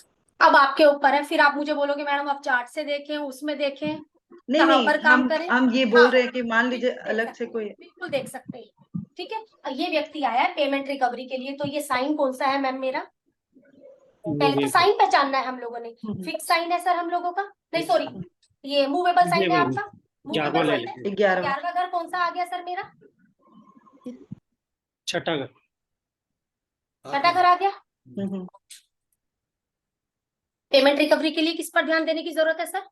Speaker 1: अब आपके ऊपर है, फिर आप मुझे बोलोगे मैडम आप चार्ट से देखें, उसमें देखें,
Speaker 5: नहीं
Speaker 1: कहाँ
Speaker 5: नहीं,
Speaker 1: पर काम
Speaker 5: हम
Speaker 1: करें।
Speaker 5: हम ये बोल
Speaker 1: हाँ,
Speaker 5: रहे हैं कि मान लीजिए
Speaker 1: बिल्कुल देख
Speaker 5: अलग
Speaker 1: सकते
Speaker 5: से
Speaker 1: हैं,
Speaker 5: कोई।
Speaker 1: बिल्कुल देख सकते हैं। ठीक है, ये व्यक्ति आया है पेमेंट रिकवरी के लिए, तो ये साइन कौन सा है मैम मेरा? पहले तो साइन पहचानना है हम लोगों ने। फिक्स साइन है सर हम लोगों का, नहीं सॉरी, ये मूवेबल साइन है आपका।
Speaker 4: ग्यारहवां
Speaker 1: मूवेबल
Speaker 4: ले
Speaker 1: साइन है,
Speaker 4: लेंगे।
Speaker 5: 11वां।
Speaker 1: 11वां घर कौन सा आ गया सर मेरा?
Speaker 4: छठा घर।
Speaker 1: छठा घर आ गया।
Speaker 5: हम्म।
Speaker 1: पेमेंट रिकवरी के लिए किस पर ध्यान देने की जरूरत है सर?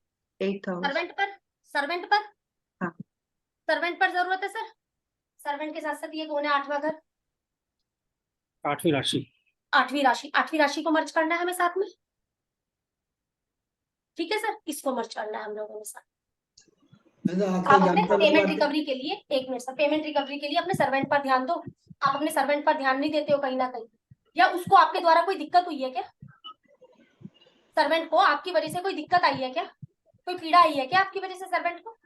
Speaker 5: 8th house.
Speaker 1: सर्वेंट पर, सर्वेंट पर,
Speaker 5: हाँ।
Speaker 1: सर्वेंट पर जरूरत है सर। सर्वेंट के साथ साथ ये कौन है? 8वां घर,
Speaker 4: आठवीं राशि।
Speaker 1: 8वीं राशि। 8वीं राशि को मर्ज करना है हमें साथ में। ठीक है सर, इसको मर्ज करना है हम लोगों ने साथ। आप अपने पेमेंट रिकवरी के लिए, एक मिनट सर, पेमेंट रिकवरी के लिए अपने सर्वेंट पर ध्यान दो। आप अपने सर्वेंट पर ध्यान नहीं देते हो कहीं ना कहीं, या उसको आपके द्वारा कोई दिक्कत हुई है क्या? सर्वेंट को आपकी वजह से कोई दिक्कत आई है क्या? कोई पीड़ा आई है क्या आपकी वजह से सर्वेंट को,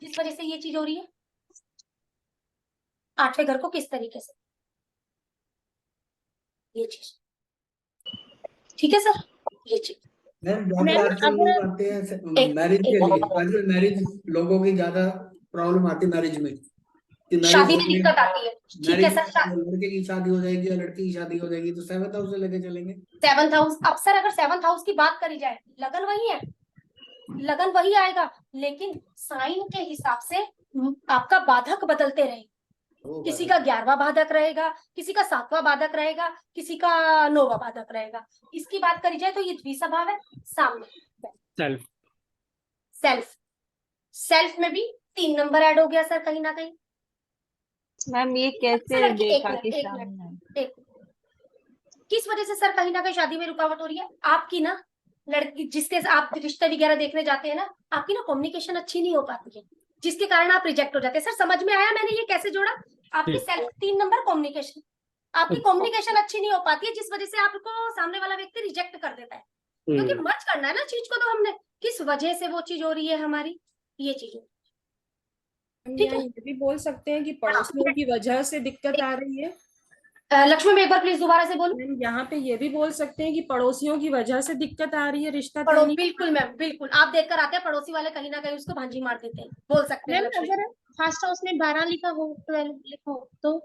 Speaker 1: जिस वजह से ये चीज हो रही है? 8वें घर को किस तरीके से, ये चीज। ठीक है सर, ये चीज।
Speaker 6: मैम ज्यादा
Speaker 8: मैम,
Speaker 6: आजकल
Speaker 8: अगर-
Speaker 6: लोग आते हैं मैरिज के लिए, आजकल मैरिज लोगों की ज्यादा प्रॉब्लम आती है मैरिज में, कि मैरिज
Speaker 1: शादी में दिक्कत आती है। ठीक है सर,
Speaker 6: लड़के की शादी हो जाएगी या लड़की की शादी हो जाएगी तो 7th हाउस से लेके चलेंगे।
Speaker 1: 7th house. अब सर अगर 7th हाउस की बात करी जाए, लगन वही है, लगन वही आएगा, लेकिन साइन के हिसाब से आपका बाधक बदलते रहेंगे। किसी का 11वां बाधक रहेगा, किसी का 7वां बाधक रहेगा, किसी का 9वां बाधक रहेगा। इसकी बात करी जाए तो ये द्विस्वभाव है। सामने
Speaker 4: सेल्फ।
Speaker 1: सेल्फ, सेल्फ में भी 3 नंबर ऐड हो गया सर कहीं ना कहीं।
Speaker 2: मैम ये
Speaker 1: सर,
Speaker 2: कैसे
Speaker 1: एक
Speaker 2: देखा
Speaker 1: मिनट,
Speaker 2: कि
Speaker 1: एक
Speaker 2: सामने?
Speaker 1: मिनट, एक मिनट। किस वजह से सर कहीं ना कहीं शादी में रुकावट हो रही है आपकी ना? लड़की जिसके आप रिश्ते वगैरह देखने जाते हैं ना, आपकी ना कम्युनिकेशन अच्छी नहीं हो पाती है, जिसके कारण आप रिजेक्ट हो जाते हैं। सर समझ में आया मैंने ये कैसे जोड़ा? आपकी सेल्फ 3 नंबर कम्युनिकेशन, आपकी कम्युनिकेशन अच्छी नहीं हो पाती है, जिस वजह से आपको सामने वाला व्यक्ति रिजेक्ट कर देता है। क्योंकि मर्ज करना है ना चीज को, तो हमने किस वजह से वो चीज हो रही है हमारी, ये चीज।
Speaker 3: हम
Speaker 1: ठीक
Speaker 3: यहाँ
Speaker 1: है।
Speaker 3: ये भी बोल सकते हैं कि पड़ोसियों की वजह से दिक्कत आ रही है।
Speaker 1: लक्ष्मी मैं एक बार प्लीज दोबारा से बोलूं।
Speaker 3: मैम यहाँ पे ये भी बोल सकते हैं कि पड़ोसियों की वजह से दिक्कत आ रही है रिश्ता
Speaker 1: पड़ोस,
Speaker 3: तय नहीं।
Speaker 1: बिल्कुल मैम, बिल्कुल। आप देखकर आते हैं पड़ोसी वाले कहीं ना कहीं उसको भांजी मार देते हैं, बोल सकते हैं
Speaker 8: मैम
Speaker 1: लक्ष्मी।
Speaker 8: अगर फर्स्ट हाउस में 12 लिखा हो, 12 लिखा हो तो?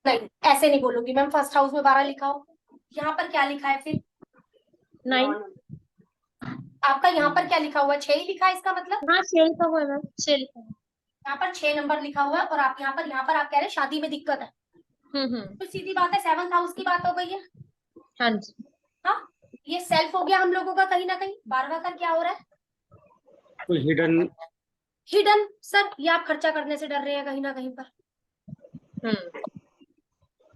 Speaker 1: नहीं, ऐसे नहीं बोलूंगी मैम, फर्स्ट हाउस में 12 लिखा हो। यहाँ पर क्या लिखा है फिर?
Speaker 8: 9।
Speaker 1: आपका यहाँ पर क्या लिखा हुआ है? 6 ही लिखा है इसका मतलब?
Speaker 8: हाँ 6 लिखा हुआ है मैम, 6 लिखा है।
Speaker 1: यहाँ पर 6 नंबर लिखा हुआ है, और आप यहाँ पर आप कह रहे हैं शादी में दिक्कत है। तो सीधी बात है, 7th हाउस की बात हो गई है।
Speaker 8: हाँ जी।
Speaker 1: हाँ, ये सेल्फ हो गया हम लोगों का कहीं ना कहीं। 12वां घर क्या हो रहा है?
Speaker 4: कोई हिडन।
Speaker 1: हिडन सर, ये आप खर्चा करने से डर रहे हैं कहीं ना कहीं पर।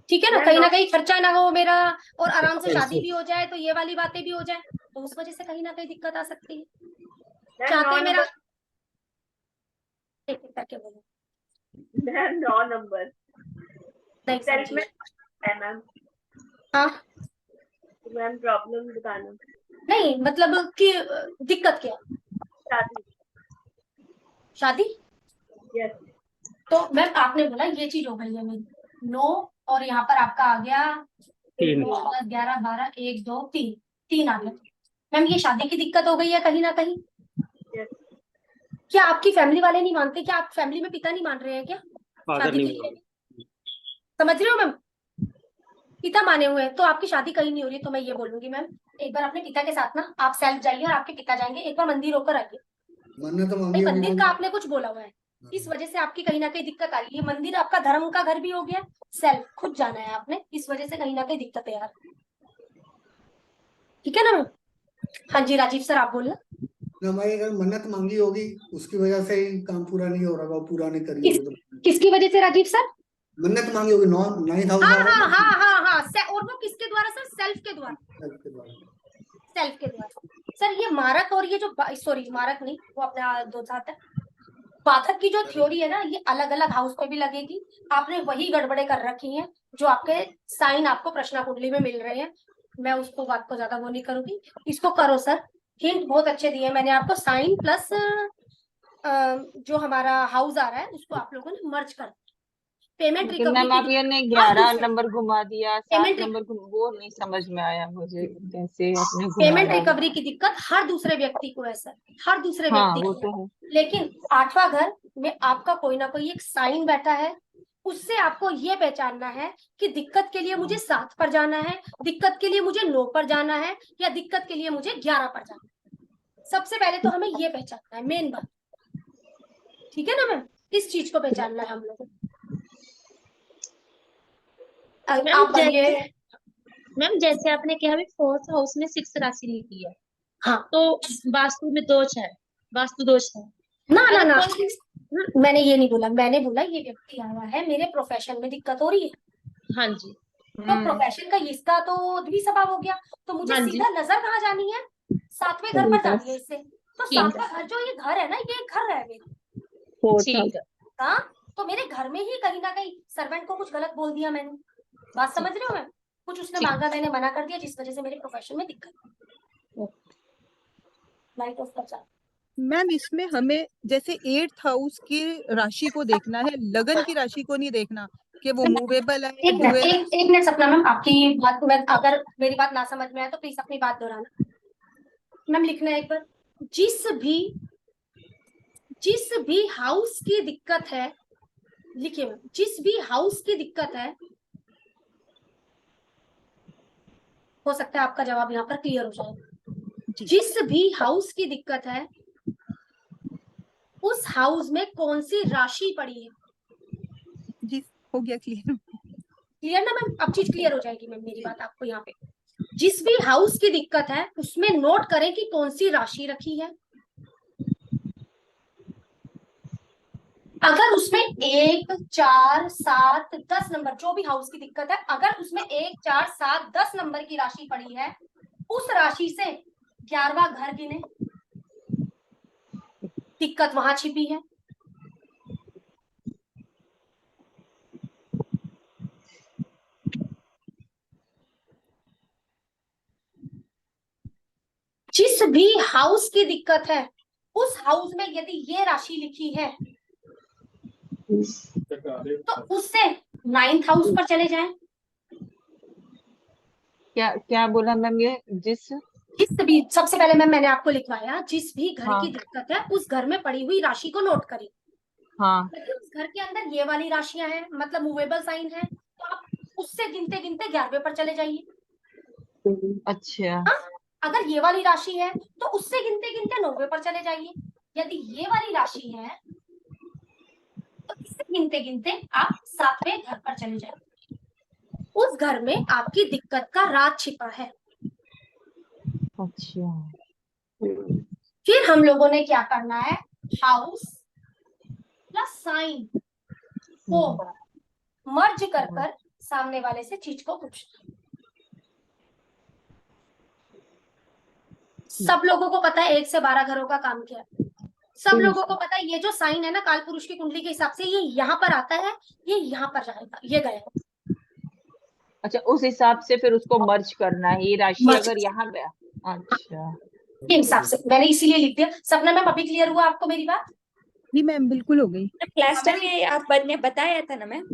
Speaker 1: ठीक है ना, कहीं ना कहीं खर्चा ना हो मेरा, और आराम से शादी भी हो जाए, तो ये वाली बातें भी हो जाए, तो उस वजह से कहीं ना कहीं दिक्कत आ सकती है। चाहते हैं मेरा, एक करके बोलो।
Speaker 7: मैम 9 नंबर
Speaker 1: नहीं
Speaker 7: सेल्फ
Speaker 1: समझी।
Speaker 7: में है मैम।
Speaker 1: हाँ,
Speaker 7: मैम प्रॉब्लम बताना।
Speaker 1: नहीं मतलब कि दिक्कत क्या?
Speaker 7: शादी।
Speaker 1: शादी।
Speaker 7: यस।
Speaker 1: तो मैम आपने बोला ये चीज हो गई है मेरी 9, और यहाँ पर आपका आ गया
Speaker 4: 3।
Speaker 1: 9 10 11 12 1 2 3, 3 आ गया। मैम ये शादी की दिक्कत हो गई है कहीं ना कहीं।
Speaker 7: यस।
Speaker 1: क्या आपकी फैमिली वाले नहीं मानते? क्या आप फैमिली में पिता नहीं मान रहे हैं क्या
Speaker 4: फादर
Speaker 1: शादी के
Speaker 4: नहीं
Speaker 1: लिए? समझ रहे हो मैम? पिता माने हुए हैं, तो आपकी शादी कहीं नहीं हो रही। तो मैं ये बोलूंगी मैम, एक बार अपने पिता के साथ ना आप सेल्फ जाइए, और आपके पिता जाएंगे, एक बार मंदिर होकर आइए।
Speaker 6: मन्नत तो
Speaker 1: भाई
Speaker 6: मांगी होगी
Speaker 1: मंदिर
Speaker 6: मैम।
Speaker 1: का आपने कुछ बोला हुआ है, इस वजह से आपकी कहीं ना कहीं दिक्कत आ रही है। मंदिर आपका धर्म का घर भी हो गया, सेल्फ खुद जाना है आपने, इस वजह से कहीं ना कहीं दिक्कत है यार। ठीक है ना मैम? हाँ जी राजीव सर आप बोलिए।
Speaker 6: ना मैं अगर मन्नत मांगी होगी उसकी वजह से ही काम पूरा नहीं हो रहा, वो पूरा नहीं करी होगी तो
Speaker 1: किसकी वजह से राजीव सर?
Speaker 6: मन्नत मांगी होगी। 9th हाउस
Speaker 1: हाँ
Speaker 6: आ रहा है
Speaker 1: हाँ
Speaker 6: ना,
Speaker 1: हाँ हाँ हाँ, और वो किसके द्वारा सर? सेल्फ के द्वारा।
Speaker 6: self के द्वारा।
Speaker 1: सेल्फ के द्वारा। सर ये मारक, और ये जो सॉरी मारक नहीं, वो अपना दो साथ है, बाधक की जो थ्योरी है ना, ये अलग अलग हाउस पे भी लगेगी। आपने वही गड़बड़े कर रखी हैं जो आपके साइन आपको प्रश्न कुंडली में मिल रहे हैं। मैं उसको बात को ज्यादा वो नहीं करूंगी, इसको करो सर। हिंट बहुत अच्छे दिए मैंने आपको, साइन प्लस जो हमारा हाउस आ रहा है उसको आप लोगों ने मर्ज कर, पेमेंट
Speaker 2: लेकिन
Speaker 1: रिकवरी
Speaker 2: मैम आप
Speaker 1: की
Speaker 2: ये ने
Speaker 1: हर
Speaker 2: 11
Speaker 1: दूसरे
Speaker 2: नंबर घुमा दिया, 7
Speaker 1: पेमेंट
Speaker 2: नंबर वो नहीं समझ में आया मुझे, कैसे आपने घुमा
Speaker 1: पेमेंट
Speaker 2: दिया।
Speaker 1: रिकवरी की दिक्कत हर दूसरे व्यक्ति को है सर, हर दूसरे
Speaker 2: हाँ
Speaker 1: व्यक्ति
Speaker 2: वो
Speaker 1: को
Speaker 2: तो
Speaker 1: है।
Speaker 2: है।
Speaker 1: लेकिन 8वां घर में आपका कोई ना कोई एक साइन बैठा है, उससे आपको ये पहचानना है कि दिक्कत के लिए मुझे 7 पर जाना है, दिक्कत के लिए मुझे 9 पर जाना है, या दिक्कत के लिए मुझे 11 पर जाना है। सबसे पहले तो हमें ये पहचानना है, मेन बात। ठीक है ना मैम, इस चीज को पहचानना है हम लोगों को।
Speaker 8: मैम
Speaker 1: आप बढ़िए।
Speaker 8: मैम जैसे आपने कहा अभी 4th हाउस में 6 राशि लिखी है,
Speaker 1: हाँ
Speaker 8: तो वास्तु में दोष है, वास्तु दोष है।
Speaker 1: ना ना
Speaker 8: अगर
Speaker 1: ना,
Speaker 8: कोई
Speaker 1: मैंने ये नहीं बोला, मैंने बोला ये व्यक्ति आया है, मेरे प्रोफेशन में दिक्कत हो रही है,
Speaker 8: हाँ जी,
Speaker 1: तो प्रोफेशन का इसका तो द्वि स्वभाव हो गया, तो मुझे
Speaker 8: हाँ जी,
Speaker 1: सीधा नजर कहाँ जानी है, 7वें घर पर जानी है इससे। तो
Speaker 8: ठीक है,
Speaker 1: 7वां घर जो ये घर है ना, ये एक घर है मेरा।
Speaker 8: ठीक है,
Speaker 1: हाँ, तो मेरे घर में ही कहीं ना कहीं सर्वेंट को कुछ गलत बोल दिया मैंने, बात समझ रहे हो मैम? कुछ उसने
Speaker 8: ठीक।
Speaker 1: मांगा, मैंने मना कर दिया, जिस वजह से मेरे प्रोफेशन में दिक्कत। लाइट ऑफ कर जा।
Speaker 9: मैम इसमें हमें जैसे 8th हाउस की राशि को देखना है, लगन की राशि को नहीं देखना कि वो मूवेबल है,
Speaker 1: एक मिनट,
Speaker 9: डुएल।
Speaker 1: एक मिनट सपना मैम, आपकी बात में अगर मेरी बात ना समझ में आए तो प्लीज अपनी बात दोहराना। मैम लिखना है एक बार, जिस भी हाउस की दिक्कत है, लिखिए मैम, जिस भी हाउस की दिक्कत है, हो सकता है आपका जवाब यहाँ पर क्लियर हो जाए। जिस भी हाउस की दिक्कत है, उस हाउस में कौन सी राशि पड़ी है।
Speaker 9: जी हो गया क्लियर।
Speaker 1: क्लियर ना मैम, अब चीज क्लियर हो जाएगी मैम, मेरी बात आपको यहाँ पे। जिस भी हाउस की दिक्कत है उसमें नोट करें कि कौन सी राशि रखी है। अगर उसमें 1, 4, 7, 10 नंबर, जो भी हाउस की दिक्कत है, अगर उसमें 1, 4, 7, 10 नंबर की राशि पड़ी है, उस राशि से 11वां घर गिने, दिक्कत वहां छिपी है। जिस भी हाउस की दिक्कत है, उस हाउस में यदि ये राशि लिखी है, तो उससे 9th हाउस पर चले जाएं।
Speaker 2: क्या क्या बोला मैम, ये जिस
Speaker 1: जिस भी, सबसे पहले मैंने आपको लिखवाया, जिस भी घर
Speaker 2: हाँ
Speaker 1: की दिक्कत है उस घर में पड़ी हुई राशि को नोट करें।
Speaker 2: हाँ
Speaker 1: यदि उस घर के अंदर ये वाली राशियां हैं, मतलब मूवेबल साइन है, तो आप उससे गिनते गिनते 11वें पर चले जाइए।
Speaker 2: अच्छा
Speaker 1: हाँ? अगर ये वाली राशि है तो उससे गिनते गिनते 9वें पर चले जाइए। यदि ये वाली राशि है तो इससे गिनते गिनते आप 7वें घर पर चले जाइए। उस घर में आपकी दिक्कत का राज छिपा है।
Speaker 2: अच्छा
Speaker 1: फिर हम लोगों ने क्या करना है, हाउस प्लस साइन को मर्ज कर कर सामने वाले से चीज को पूछना। सब लोगों को पता है 1 से 12 घरों का काम क्या है। सब लोगों को पता है ये जो साइन है ना काल पुरुष की कुंडली के हिसाब से, ये यहाँ पर आता है, ये यहाँ पर जाएगा, ये गया।
Speaker 2: अच्छा, उस हिसाब से फिर उसको मर्ज करना है, ये राशि
Speaker 1: मर्ज।
Speaker 2: अगर यहाँ पे। अच्छा
Speaker 1: के हिसाब से मैंने इसीलिए लिख दिया। सपना मैम अभी क्लियर हुआ आपको मेरी बात?
Speaker 9: जी मैम बिल्कुल हो गई।
Speaker 10: क्लास टाइम ये आपने बताया था ना मैम?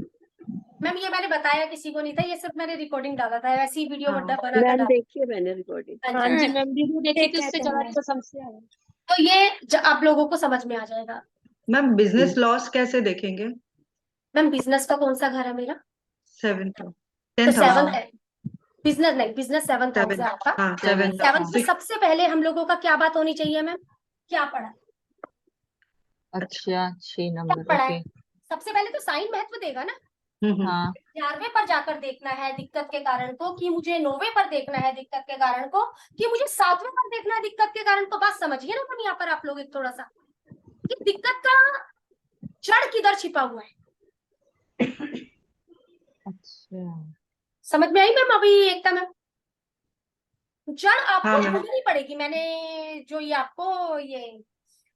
Speaker 1: मैम ये मैंने बताया किसी को नहीं था, ये सिर्फ मैंने रिकॉर्डिंग डाला था, वैसे ही वीडियो
Speaker 2: हाँ।
Speaker 1: बना कर डाला।
Speaker 10: देखिए मैंने रिकॉर्डिंग।
Speaker 8: हाँ जी मैम, वीडियो देखी थी,
Speaker 10: ठीक है,
Speaker 8: उससे
Speaker 10: तो
Speaker 8: जवाब
Speaker 10: मैं-
Speaker 8: तो समझ आया।
Speaker 1: तो ये आप लोगों को समझ में आ जाएगा।
Speaker 5: मैम बिजनेस लॉस कैसे देखेंगे?
Speaker 1: मैम बिजनेस का कौन सा घर है मेरा?
Speaker 5: 7th
Speaker 1: तो
Speaker 5: 10th
Speaker 1: 7 है। बिजनेस नहीं, बिजनेस 7th हाउस है आपका।
Speaker 5: हाँ 7th
Speaker 1: 7th में सबसे पहले हम लोगों का क्या बात होनी चाहिए मैम? क्या पढ़ा?
Speaker 2: अच्छा 6
Speaker 1: क्या
Speaker 2: नंबर
Speaker 1: पढ़ा
Speaker 2: ओके।
Speaker 1: है? सबसे पहले तो साइन महत्व देगा ना।
Speaker 2: हाँ
Speaker 1: 11वें पर जाकर देखना है दिक्कत के कारण को, कि मुझे 9वें पर देखना है दिक्कत के कारण को, कि मुझे 7वें पर देखना है दिक्कत के कारण को। बात समझिए ना तुम यहाँ पर आप लोग एक थोड़ा सा, कि दिक्कत का जड़ किधर छिपा हुआ है।
Speaker 2: अच्छा
Speaker 1: समझ में आई मैम अभी एकदम मैम? जड़ आपको
Speaker 5: हाँ, मैम।
Speaker 1: ढूंढनी नहीं पड़ेगी, मैंने जो ये आपको ये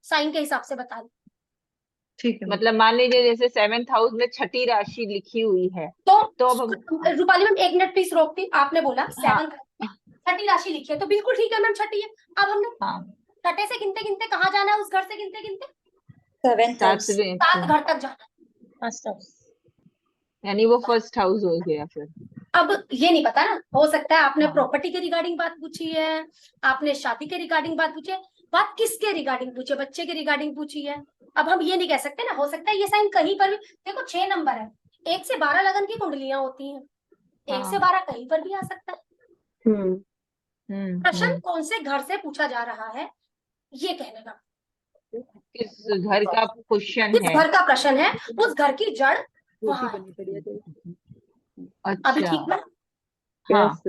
Speaker 1: साइन के हिसाब से बता दी।
Speaker 5: ठीक है
Speaker 2: मतलब मान लीजिए जैसे 7th हाउस में छठी राशि लिखी हुई है,
Speaker 1: तो
Speaker 2: तो अब हम
Speaker 1: रूपाली मैम एक मिनट प्लीज रोकती, आपने बोला
Speaker 2: हाँ
Speaker 1: 7 छठी राशि लिखी है तो बिल्कुल ठीक है मैम, छठी है। अब हमने
Speaker 2: हाँ
Speaker 1: छठे से गिनते गिनते कहाँ जाना है, उस घर से गिनते गिनते
Speaker 10: 7th हाउस।
Speaker 2: 7वें
Speaker 1: 7 घर तक जाना है।
Speaker 8: First house.
Speaker 2: यानी वो फर्स्ट हाउस हो गया फिर।
Speaker 1: अब ये नहीं पता ना, हो सकता है आपने
Speaker 2: हाँ
Speaker 1: प्रॉपर्टी के रिगार्डिंग बात पूछी है, आपने शादी के रिगार्डिंग बात पूछी है, बात किसके रिगार्डिंग पूछी है, बच्चे के रिगार्डिंग पूछी है। अब हम ये नहीं कह सकते ना, हो सकता है ये साइन कहीं पर भी, देखो 6 नंबर है, 1 से 12 लगन की कुंडलियां होती हैं, 1 से
Speaker 2: हाँ
Speaker 1: 12 कहीं पर भी आ सकता है। प्रश्न
Speaker 2: हम्म।
Speaker 1: कौन से घर से पूछा जा रहा है, ये कहने का,
Speaker 2: किस घर का क्वेश्चन
Speaker 1: किस
Speaker 2: है?
Speaker 1: घर का प्रश्न है, उस घर की जड़ वहां है। अभी
Speaker 2: अच्छा
Speaker 1: ठीक है,
Speaker 2: हाँ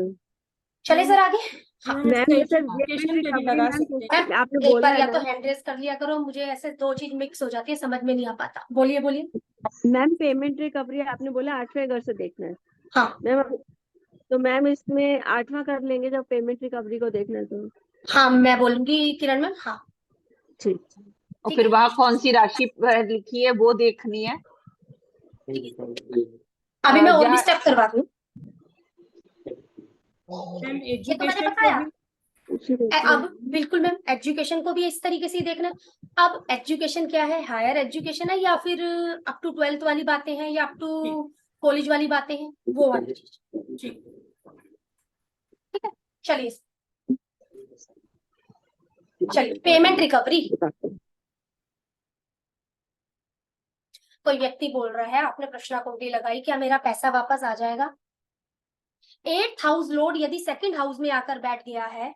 Speaker 1: चले सर आगे। हाँ
Speaker 3: मैम इसको
Speaker 1: एजुकेशन
Speaker 3: एजुकेशन पे भी लगा सकते हैं।
Speaker 1: मैम
Speaker 7: आपने
Speaker 1: एक
Speaker 7: बोला
Speaker 1: बार
Speaker 7: है
Speaker 1: या
Speaker 7: ना
Speaker 1: तो हैंड रेस कर लिया करो, मुझे ऐसे 2 चीज मिक्स हो जाती है, समझ में नहीं आ पाता। बोलिए बोलिए।
Speaker 7: मैम, पेमेंट रिकवरी आपने बोला 8वें घर से देखना है
Speaker 1: हाँ
Speaker 7: मैम। तो मैम इसमें 8वां कर लेंगे जब पेमेंट रिकवरी को देखना है तो।
Speaker 1: हाँ मैं बोलूंगी किरण मैम, हाँ
Speaker 7: ठीक।
Speaker 2: और
Speaker 1: ठीक
Speaker 2: फिर
Speaker 1: है।
Speaker 2: वहां कौन सी राशि लिखी है वो देखनी है।
Speaker 1: अभी मैं और भी
Speaker 2: जहाँ
Speaker 1: स्टेप करवा दूं,
Speaker 3: मैम
Speaker 1: ये तो मैंने
Speaker 3: एजुकेशन को
Speaker 1: बताया।
Speaker 3: भी
Speaker 1: अब बिल्कुल मैम एजुकेशन को भी इस तरीके से ही देखना है। अब एजुकेशन क्या है, हायर एजुकेशन है या फिर अप टू 12th वाली बातें हैं या अप टू कॉलेज वाली बातें हैं, वो वाली चीज।
Speaker 3: ठीक।
Speaker 1: ठीक है, चलिए चलिए पेमेंट रिकवरी। कोई व्यक्ति बोल रहा है, आपने प्रश्न कुंडली लगाई, क्या मेरा पैसा वापस आ जाएगा। 8th हाउस लोड यदि 2nd हाउस में आकर बैठ गया है,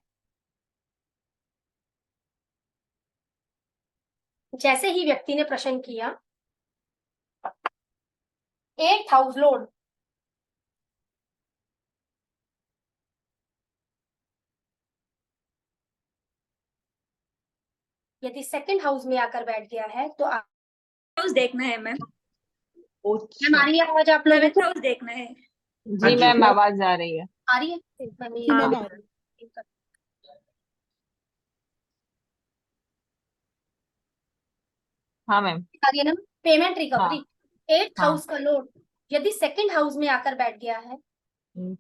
Speaker 1: जैसे ही व्यक्ति ने प्रश्न किया 8th हाउस लोड यदि 2nd हाउस में आकर बैठ गया है तो
Speaker 10: हाउस देखना है मैम।
Speaker 1: मैम आ रही है आवाज आप लोगों
Speaker 10: 7th
Speaker 1: को,
Speaker 10: हाउस देखना है।
Speaker 2: जी मैम आवाज आ रही है।
Speaker 1: आ रही है मैम, ये
Speaker 9: हाँ
Speaker 2: हाँ मैम
Speaker 1: आ रही है ना। पेमेंट रिकवरी
Speaker 2: हाँ
Speaker 1: 8th
Speaker 2: हाँ
Speaker 1: हाउस का लोड यदि 2nd हाउस में आकर बैठ गया है,
Speaker 2: हम्म,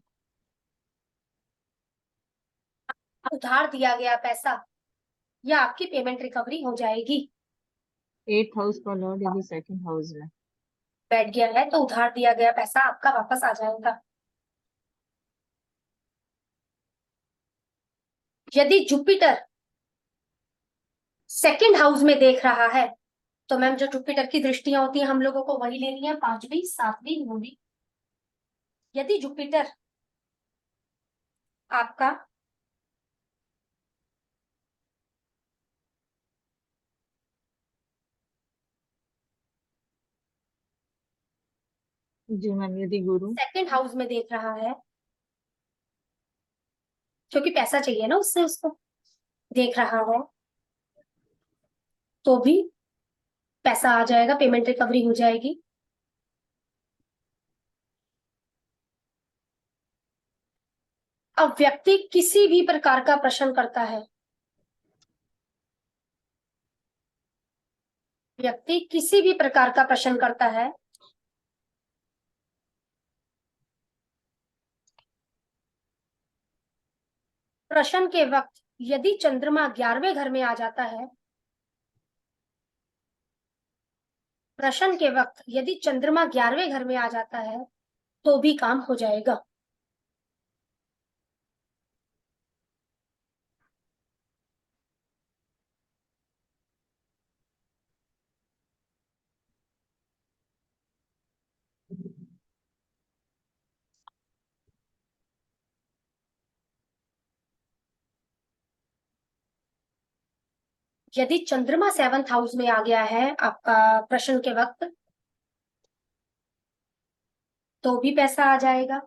Speaker 1: उधार दिया गया पैसा या आपकी पेमेंट रिकवरी हो जाएगी।
Speaker 2: 8th हाउस का लॉर्ड यदि 2nd हाउस में।
Speaker 1: बैठ गया है तो उधार दिया गया पैसा आपका वापस आ जाएगा। यदि जुपिटर 2nd हाउस में देख रहा है, तो मैम जो जुपिटर की दृष्टियां होती हैं हम लोगों को वही लेनी है, 5वीं 7वीं 9वीं। यदि जुपिटर आपका
Speaker 2: जी मैम यदि गुरु
Speaker 1: 2nd हाउस में देख रहा है, क्योंकि पैसा चाहिए ना उससे, उसको देख रहा है तो भी पैसा आ जाएगा, पेमेंट रिकवरी हो जाएगी। अब व्यक्ति किसी भी प्रकार का प्रश्न करता है, व्यक्ति किसी भी प्रकार का प्रश्न करता है, प्रश्न के वक्त यदि चंद्रमा 11वें घर में आ जाता है, प्रश्न के वक्त यदि चंद्रमा 11वें घर में आ जाता है तो भी काम हो जाएगा। यदि चंद्रमा 7th हाउस में आ गया है आपका प्रश्न के वक्त, तो भी पैसा आ जाएगा।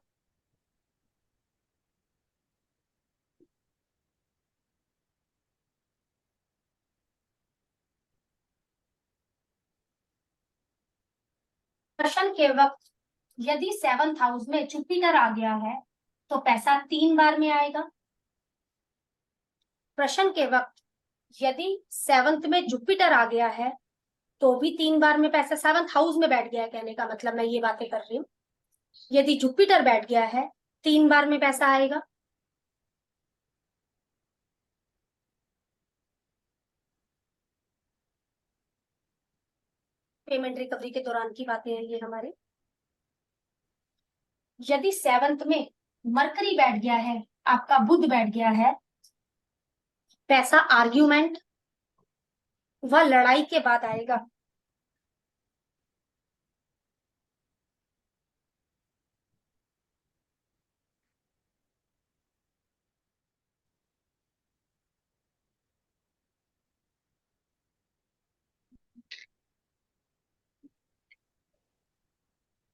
Speaker 1: प्रश्न के वक्त यदि 7th हाउस में जुपिटर आ गया है तो पैसा 3 बार में आएगा। प्रश्न के वक्त यदि 7th में जुपिटर आ गया है तो भी 3 बार में पैसा 7th हाउस में बैठ गया है, कहने का मतलब मैं ये बातें कर रही हूँ। यदि जुपिटर बैठ गया है 3 बार में पैसा आएगा। पेमेंट रिकवरी के दौरान की बातें हैं ये हमारे। यदि 7th में मरकरी बैठ गया है, आपका बुध बैठ गया है, पैसा आर्ग्यूमेंट व लड़ाई के बाद आएगा।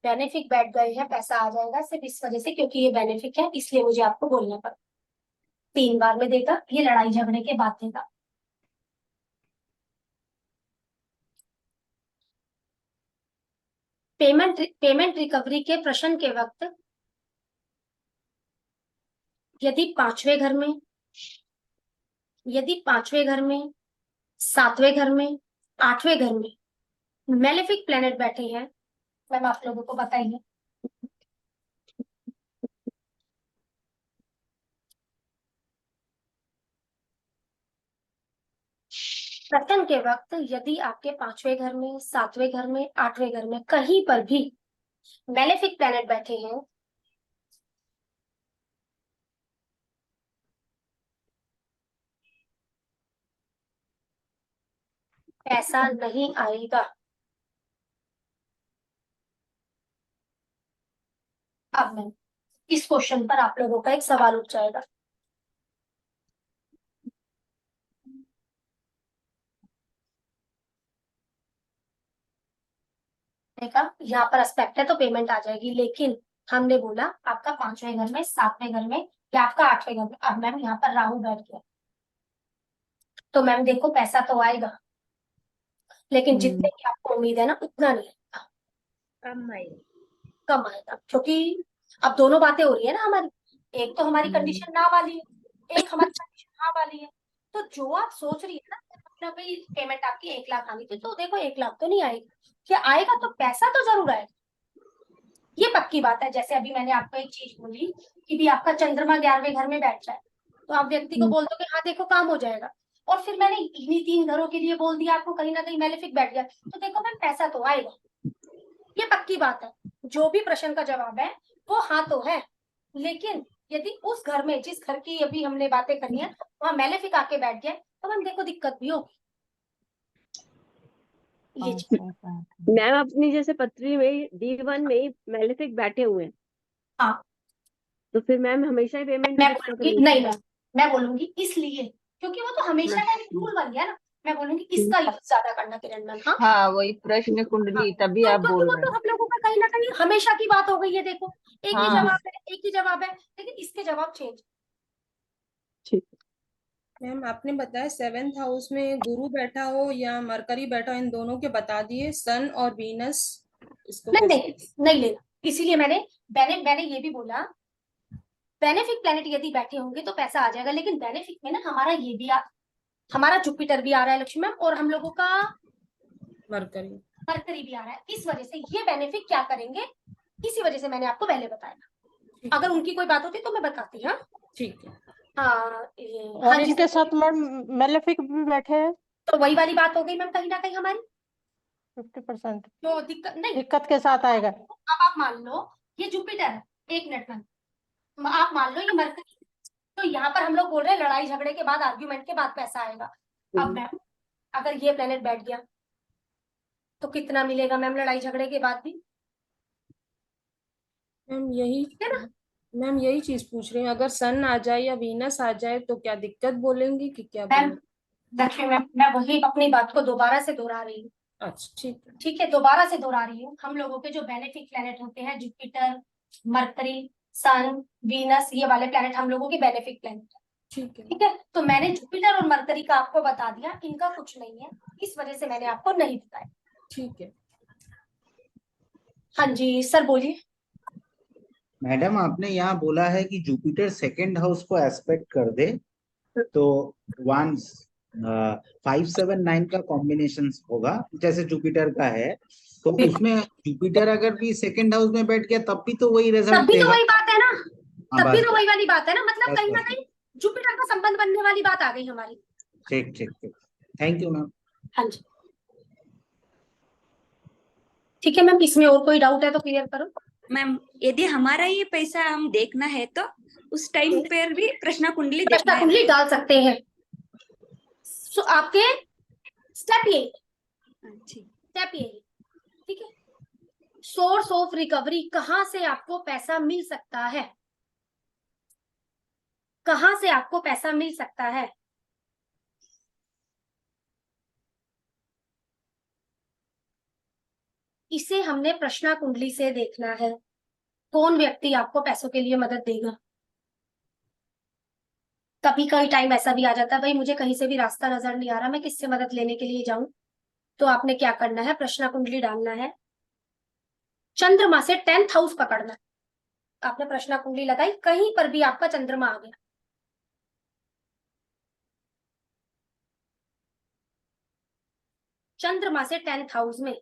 Speaker 1: बेनिफिक बैठ गए हैं, पैसा आ जाएगा सिर्फ इस वजह से क्योंकि ये बेनिफिक है, इसलिए मुझे आपको बोलना पड़ा। 3 बार में देगा, ये लड़ाई झगड़े के बाद देगा। पेमेंट रिकवरी के प्रश्न के वक्त यदि 5वें घर में, यदि 5वें घर में, 7वें घर में, 8वें घर में मेलेफिक प्लेनेट बैठे हैं, मैम आप लोगों को बताइए, प्रश्न के वक्त यदि आपके 5वें घर में, 7वें घर में, 8वें घर में कहीं पर भी मेलेफिक प्लेनेट बैठे हैं, पैसा नहीं आएगा। अब मैम इस क्वेश्चन पर आप लोगों का एक सवाल उठ जाएगा। देखा, यहाँ पर एस्पेक्ट है तो पेमेंट आ जाएगी, लेकिन हमने बोला आपका 5वें घर में, 7वें घर में या आपका 8वें घर में। अब मैम यहाँ पर राहु बैठ गया, तो मैम देखो पैसा तो आएगा, लेकिन जितने की आपको उम्मीद है ना उतना नहीं आएगा,
Speaker 8: कम आएगा।
Speaker 1: कम आएगा, क्योंकि अब दोनों बातें हो रही है ना हमारी। एक तो हमारी कंडीशन ना वाली है, एक हमारी कंडीशन हाँ वाली है। तो जो आप सोच रही है ना, मतलब भाई पेमेंट आपकी 1 लाख आनी थी, तो देखो 1 लाख तो नहीं आएगी, क्या आएगा तो पैसा तो जरूर आएगा, ये पक्की बात है। जैसे अभी मैंने आपको एक चीज बोली कि भी आपका चंद्रमा 11वें घर में बैठ जाए, तो आप व्यक्ति को बोल दो कि हाँ देखो काम हो जाएगा, और फिर मैंने इन्हीं 3 घरों के लिए बोल दिया आपको कहीं ना कहीं मेलेफिक बैठ गया, तो देखो मैम पैसा तो आएगा, ये पक्की बात है। जो भी प्रश्न का जवाब है वो हाँ तो है, लेकिन यदि उस घर में, जिस घर की अभी हमने बातें करी है, वहां मेलेफिक आके बैठ गया तो मैम देखो दिक्कत भी होगी। ये चीज
Speaker 7: मैम अपनी जैसे पत्री में D1 में ही मेलेफिक बैठे हुए हैं,
Speaker 1: हाँ,
Speaker 7: तो फिर मैम हमेशा ही पेमेंट
Speaker 1: मैं बोलूंगी नहीं मैम, मैं बोलूंगी इसलिए क्योंकि वो तो हमेशा का रूल बन गया ना, मैं बोलूंगी इसका यूज ज्यादा करना किरण मैम। हाँ
Speaker 2: हाँ, वही प्रश्न कुंडली, तभी
Speaker 1: तो
Speaker 2: आप
Speaker 1: क्योंकि
Speaker 2: बोल
Speaker 1: वो
Speaker 2: रहे
Speaker 1: तो
Speaker 2: हैं।
Speaker 1: हम लोगों का कहीं ना कहीं हमेशा की बात हो गई है। देखो एक ही
Speaker 2: हाँ।
Speaker 1: जवाब है, एक ही जवाब है, लेकिन इसके जवाब चेंज।
Speaker 3: मैम आपने बताया 7th हाउस में गुरु बैठा हो या मरकरी बैठा हो, इन दोनों के बता दिए, सन और वीनस इसको
Speaker 1: नहीं
Speaker 3: कैसे?
Speaker 1: नहीं नहीं लेना, इसीलिए मैंने ये भी बोला बेनिफिक प्लेनेट यदि बैठे होंगे तो पैसा आ जाएगा, लेकिन बेनिफिक में ना हमारा ये भी हमारा जुपिटर भी आ रहा है लक्ष्मी मैम, और हम लोगों का मरकरी भी आ रहा है। इस वजह से ये बेनिफिक क्या करेंगे, इसी वजह से मैंने आपको पहले बताया। अगर उनकी कोई बात होती तो मैं बताती। हाँ
Speaker 3: ठीक है।
Speaker 1: हाँ
Speaker 11: और इनके साथ मेलेफिक भी बैठे हैं,
Speaker 1: तो वही वाली बात हो गई मैम, कहीं ना कहीं हमारी
Speaker 11: 50%।
Speaker 1: तो दिक्कत नहीं,
Speaker 11: दिक्कत के साथ आएगा।
Speaker 1: अब आप मान लो ये जुपिटर है, 1 मिनट मैम, आप मान लो ये मरकरी, तो यहाँ पर हम लोग बोल रहे हैं लड़ाई झगड़े के बाद, आर्ग्यूमेंट के बाद पैसा आएगा। अब मैम अगर ये प्लेनेट बैठ गया तो कितना मिलेगा मैम लड़ाई झगड़े के बाद भी?
Speaker 3: मैम यही चीज पूछ रही हूँ, अगर सन आ जाए या वीनस आ जाए तो क्या दिक्कत बोलेंगी कि क्या
Speaker 1: मैम
Speaker 3: बोलेंगी?
Speaker 1: देखिए मैम, मैं वही अपनी बात को दोबारा से दोहरा रही हूँ।
Speaker 3: अच्छा ठीक है।
Speaker 1: ठीक है, दोबारा से दोहरा रही हूँ। हम लोगों के जो बेनिफिक प्लेनेट होते हैं जुपिटर, मरकरी, सन, वीनस, ये वाले प्लेनेट हम लोगों के बेनिफिक प्लेनेट है। ठीक है, तो मैंने जुपिटर और मरकरी का आपको बता दिया, इनका कुछ नहीं है, इस वजह से मैंने आपको नहीं बताया।
Speaker 3: ठीक है।
Speaker 1: हाँ जी सर बोलिए।
Speaker 12: मैडम आपने यहाँ बोला है कि जुपिटर 2nd हाउस को एस्पेक्ट कर दे, तो 1 5, 7, 9 का कॉम्बिनेशन होगा, जैसे जुपिटर का है, तो उसमें जुपिटर अगर भी सेकंड हाउस में बैठ गया तब भी तो वही
Speaker 1: तब
Speaker 12: रिजल्ट
Speaker 1: भी तो
Speaker 12: देगा।
Speaker 1: वही बात है ना,
Speaker 12: हाँ
Speaker 1: तब भी
Speaker 12: बस
Speaker 1: तो वही वाली बात है ना, मतलब
Speaker 12: बस
Speaker 1: कहीं ना
Speaker 12: बस
Speaker 1: कहीं जुपिटर का संबंध बनने वाली बात आ गई हमारी।
Speaker 12: ठीक ठीक ठीक, थैंक यू मैम।
Speaker 1: हाँ जी ठीक है मैम, इसमें और कोई डाउट है तो क्लियर करो।
Speaker 10: मैम यदि हमारा ये पैसा हम देखना है तो उस टाइम पर भी प्रश्न कुंडली देखना
Speaker 1: प्रश्न
Speaker 10: है।
Speaker 1: कुंडली डाल सकते हैं। सो आपके स्टेप यही, स्टेप यही, ठीक है। सोर्स ऑफ रिकवरी, कहां से आपको पैसा मिल सकता है, कहां से आपको पैसा मिल सकता है। इसे हमने प्रश्न कुंडली से देखना है, कौन व्यक्ति आपको पैसों के लिए मदद देगा। कभी कभी टाइम ऐसा भी आ जाता है, भाई मुझे कहीं से भी रास्ता नजर नहीं आ रहा, मैं किससे मदद लेने के लिए जाऊं। तो आपने क्या करना है, प्रश्न कुंडली डालना है, चंद्रमा से 10th हाउस पकड़ना है। आपने प्रश्न कुंडली लगाई, कहीं पर भी आपका चंद्रमा आ गया, चंद्रमा से 10th हाउस में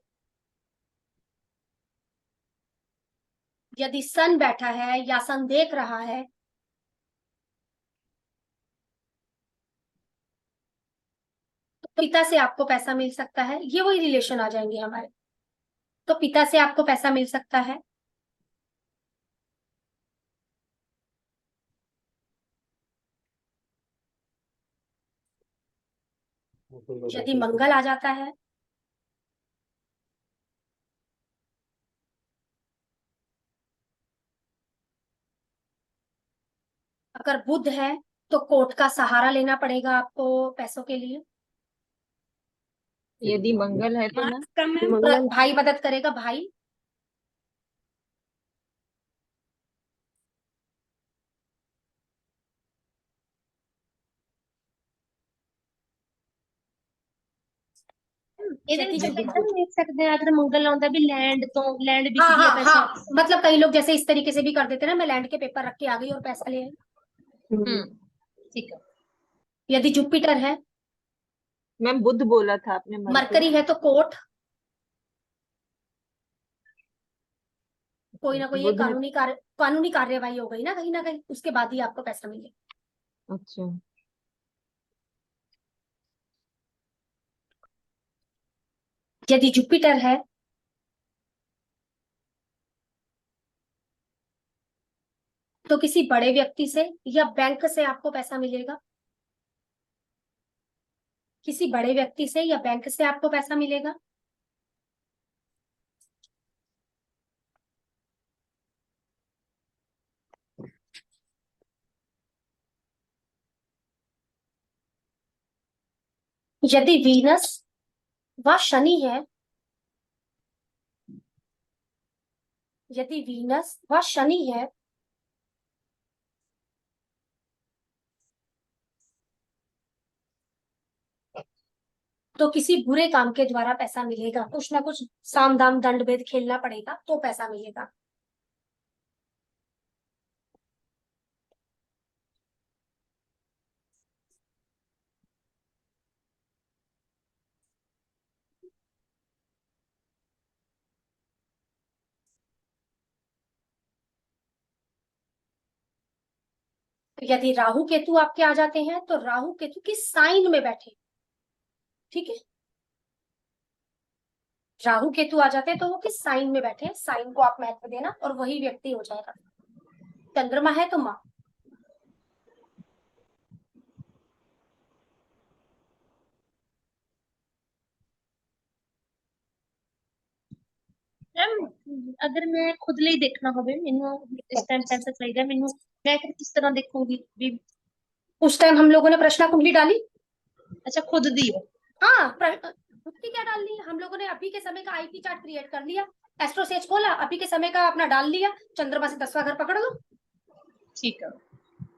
Speaker 1: यदि सन बैठा है या सन देख रहा है, तो पिता से आपको पैसा मिल सकता है। ये वही रिलेशन आ जाएंगे हमारे, तो पिता से आपको पैसा मिल सकता है। यदि मंगल आ जाता है, अगर बुध है तो कोर्ट का सहारा लेना पड़ेगा आपको पैसों के लिए।
Speaker 2: यदि मंगल है तो
Speaker 10: मार्क्स का मैम
Speaker 1: भाई मदद करेगा, भाई।
Speaker 8: ਇਹਦੇ ਵਿੱਚ ਇਦਾਂ ਦੇਖ ਸਕਦੇ ਆ, ਅਗਰ ਮੰਗਲ ਆਉਂਦਾ ਵੀ ਲੈਂਡ ਤੋਂ ਲੈਂਡ
Speaker 1: हाँ
Speaker 8: ਵਿਕਦੀ ਹੈ
Speaker 1: हाँ
Speaker 8: पैसा।
Speaker 1: हाँ, मतलब कई लोग जैसे इस तरीके से भी कर देते हैं ना, मैं लैंड के पेपर रख के आ गई और पैसा ले आई।
Speaker 8: ठीक है।
Speaker 1: यदि जुपिटर है,
Speaker 2: मैम बुध बोला था आपने,
Speaker 1: मरकरी है तो कोर्ट, कोई ना कोई एक
Speaker 2: बुध है।
Speaker 1: कानूनी कार्यवाही हो गई ना कहीं, उसके बाद ही आपको पैसा मिलेगा।
Speaker 2: अच्छा,
Speaker 1: यदि जुपिटर है तो किसी बड़े व्यक्ति से या बैंक से आपको पैसा मिलेगा, किसी बड़े व्यक्ति से या बैंक से आपको पैसा मिलेगा। यदि वीनस व शनि है, यदि वीनस व शनि है तो किसी बुरे काम के द्वारा पैसा मिलेगा, कुछ ना कुछ साम दाम दंड भेद खेलना पड़ेगा तो पैसा मिलेगा। यदि राहु केतु आपके आ जाते हैं तो राहु केतु किस साइन में बैठे, ठीक है, राहु केतु आ जाते हैं तो वो किस साइन में बैठे, साइन को आप महत्व देना और वही व्यक्ति हो जाएगा। चंद्रमा है तो माँ,
Speaker 8: ਮੈਮ ਅਗਰ ਮੈਂ ਖੁਦ ਲਈ ਦੇਖਣਾ ਹੋਵੇ, ਮੈਨੂੰ ਇਸ ਟਾਈਮ ਪੈਸਾ ਚਾਹੀਦਾ, ਮੈਨੂੰ ਮੈਂ ਕਿਸ ਤਰ੍ਹਾਂ ਦੇਖੂੰਗੀ ਵੀ।
Speaker 1: उस टाइम हम लोगों ने प्रश्न कुंडली डाली।
Speaker 8: अच्छा, खुद दी हो।
Speaker 1: हाँ, खुद की क्या डालनी है, हम लोगों ने अभी के समय का आईपी चार्ट क्रिएट कर लिया, एस्ट्रोसेज खोला, अभी के समय का अपना डाल लिया, चंद्रमा से 10वां घर पकड़ लो,
Speaker 8: ठीक है।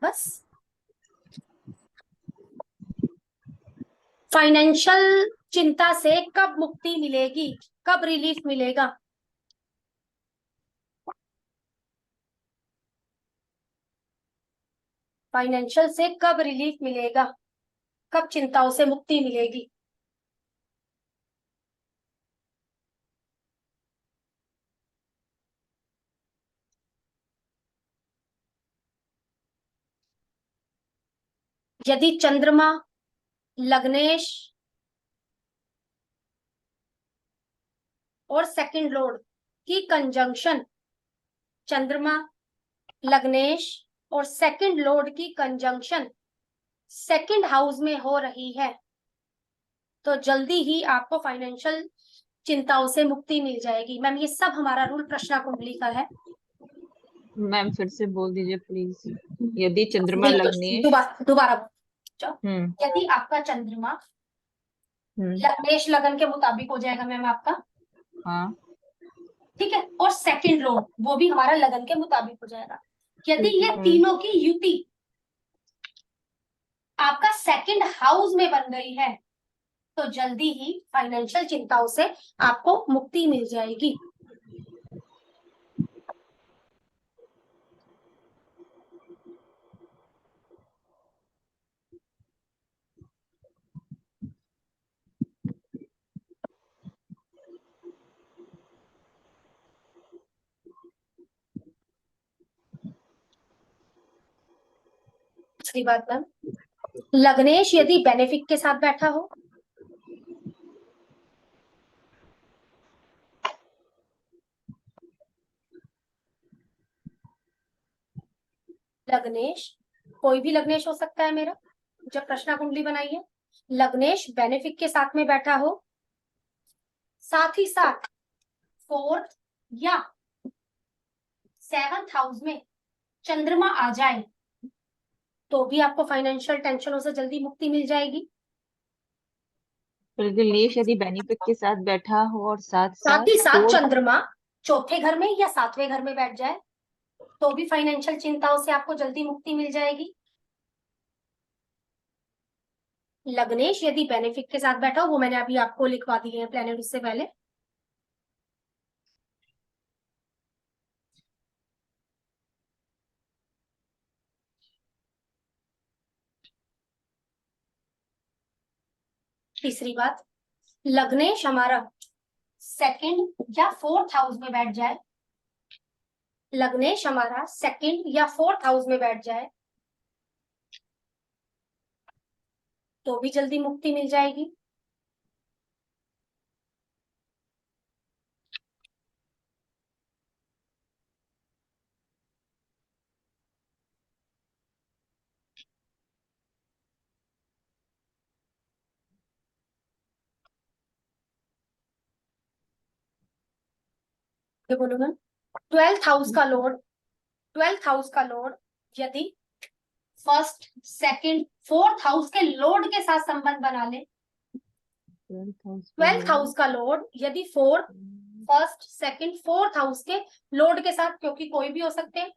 Speaker 1: बस। फाइनेंशियल चिंता से कब मुक्ति मिलेगी, कब रिलीफ मिलेगा। फाइनेंशियल से कब रिलीफ मिलेगा। कब चिंताओं से मुक्ति मिलेगी? यदि चंद्रमा, लग्नेश और सेकंड लॉर्ड की कंजंक्शन, चंद्रमा, लग्नेश और सेकंड लॉर्ड की कंजंक्शन सेकंड हाउस में हो रही है, तो जल्दी ही आपको फाइनेंशियल चिंताओं से मुक्ति मिल जाएगी। मैम ये सब हमारा रूल प्रश्ना कुंडली का है।
Speaker 2: मैम फिर से बोल दीजिए प्लीज। यदि चंद्रमा, लग्नेश,
Speaker 1: दोबारा बोलो।
Speaker 2: हम्म
Speaker 1: यदि आपका चंद्रमा
Speaker 2: हम्म
Speaker 1: लग्नेश लगन के मुताबिक हो जाएगा मैम आपका,
Speaker 2: हाँ
Speaker 1: ठीक है, और सेकंड लॉर्ड वो भी हमारा लगन के मुताबिक हो जाएगा। यदि ये तीनों की युति आपका सेकंड हाउस में बन गई है, तो जल्दी ही फाइनेंशियल चिंताओं से आपको मुक्ति मिल जाएगी। दूसरी बात मैम, लग्नेश यदि बेनिफिक के साथ बैठा हो, लग्नेश कोई भी लग्नेश हो सकता है मेरा, जब प्रश्ना कुंडली बनाई है, लग्नेश बेनिफिक के साथ में बैठा हो, साथ ही साथ फोर्थ या सेवंथ हाउस में चंद्रमा आ जाए, तो भी आपको फाइनेंशियल टेंशनों से जल्दी मुक्ति मिल जाएगी।
Speaker 2: लग्नेश यदि बेनिफिट के साथ बैठा हो और साथ
Speaker 1: साथ ही साथ
Speaker 2: फोर्थ,
Speaker 1: चंद्रमा चौथे घर में या सातवें घर में बैठ जाए, तो भी फाइनेंशियल चिंताओं से आपको जल्दी मुक्ति मिल जाएगी। लग्नेश यदि बेनिफिक के साथ बैठा हो, वो मैंने अभी आपको लिखवा दिए हैं प्लेनेट उससे पहले। तीसरी बात, लग्नेश हमारा सेकंड या फोर्थ हाउस में बैठ जाए, लग्नेश हमारा सेकंड या फोर्थ हाउस में बैठ जाए, तो भी जल्दी मुक्ति मिल जाएगी। ये बोलो मैम, 12th हाउस का लॉर्ड, 12th हाउस का लॉर्ड यदि फर्स्ट, सेकंड, फोर्थ हाउस के लॉर्ड के साथ संबंध बना ले, 12th हाउस का लॉर्ड यदि fourth, first, second, fourth house के लॉर्ड के साथ, क्योंकि कोई भी हो सकते हैं,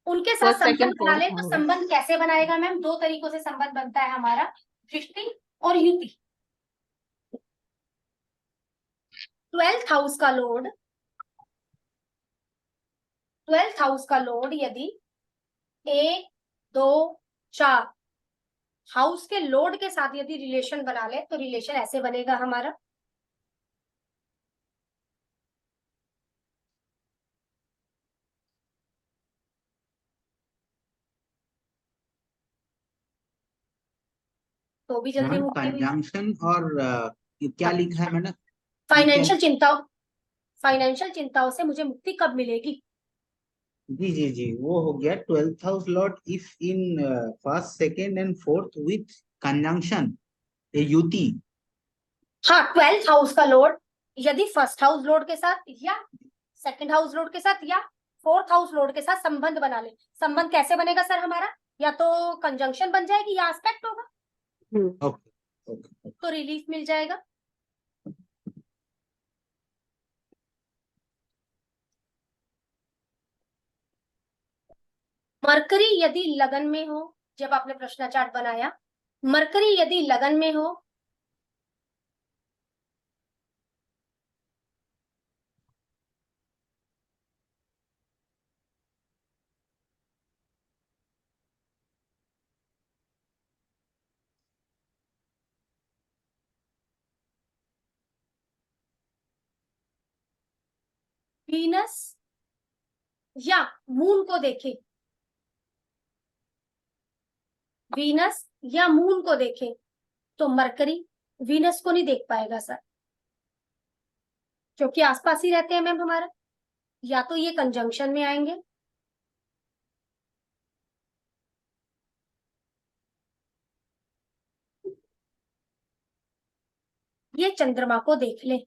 Speaker 1: उनके साथ
Speaker 2: फर्स्ट, सेकंड,
Speaker 1: संबंध बना ले,
Speaker 2: फोर्थ
Speaker 1: तो
Speaker 2: होगा।
Speaker 1: संबंध कैसे बनाएगा मैम? दो तरीकों से संबंध बनता है हमारा, दृष्टि और युति। 12th हाउस का लॉर्ड, 12th हाउस का लॉर्ड यदि 1, 2, 4 हाउस के लॉर्ड के साथ यदि रिलेशन बना ले, तो रिलेशन ऐसे बनेगा हमारा, तो भी जल्दी
Speaker 12: मैम
Speaker 1: मुक्ति मिल।
Speaker 12: कंजंक्शन और ये क्या लिखा है मैंने?
Speaker 1: फाइनेंशियल चिंताओं, फाइनेंशियल चिंताओं से मुझे मुक्ति कब मिलेगी?
Speaker 12: जी जी जी, वो हो गया 12th house lord if in first, second and fourth with conjunction a युति।
Speaker 1: हाँ, 12th हाउस का लॉर्ड यदि फर्स्ट हाउस लॉर्ड के साथ या सेकंड हाउस लॉर्ड के साथ या फोर्थ हाउस लॉर्ड के साथ संबंध बना ले। संबंध कैसे बनेगा सर हमारा? या तो कंजंक्शन बन जाएगी या एस्पेक्ट होगा,
Speaker 12: ओके ओके।
Speaker 1: तो रिलीफ मिल जाएगा। मरकरी यदि लगन में हो, जब आपने प्रश्न चार्ट बनाया, मरकरी यदि लगन में हो, वीनस या मून को देखे, वीनस या मून को देखे, तो मरकरी वीनस को नहीं देख पाएगा सर, क्योंकि आसपास ही रहते हैं मैम हमारा। या तो ये कंजंक्शन में आएंगे, ये चंद्रमा को देख ले,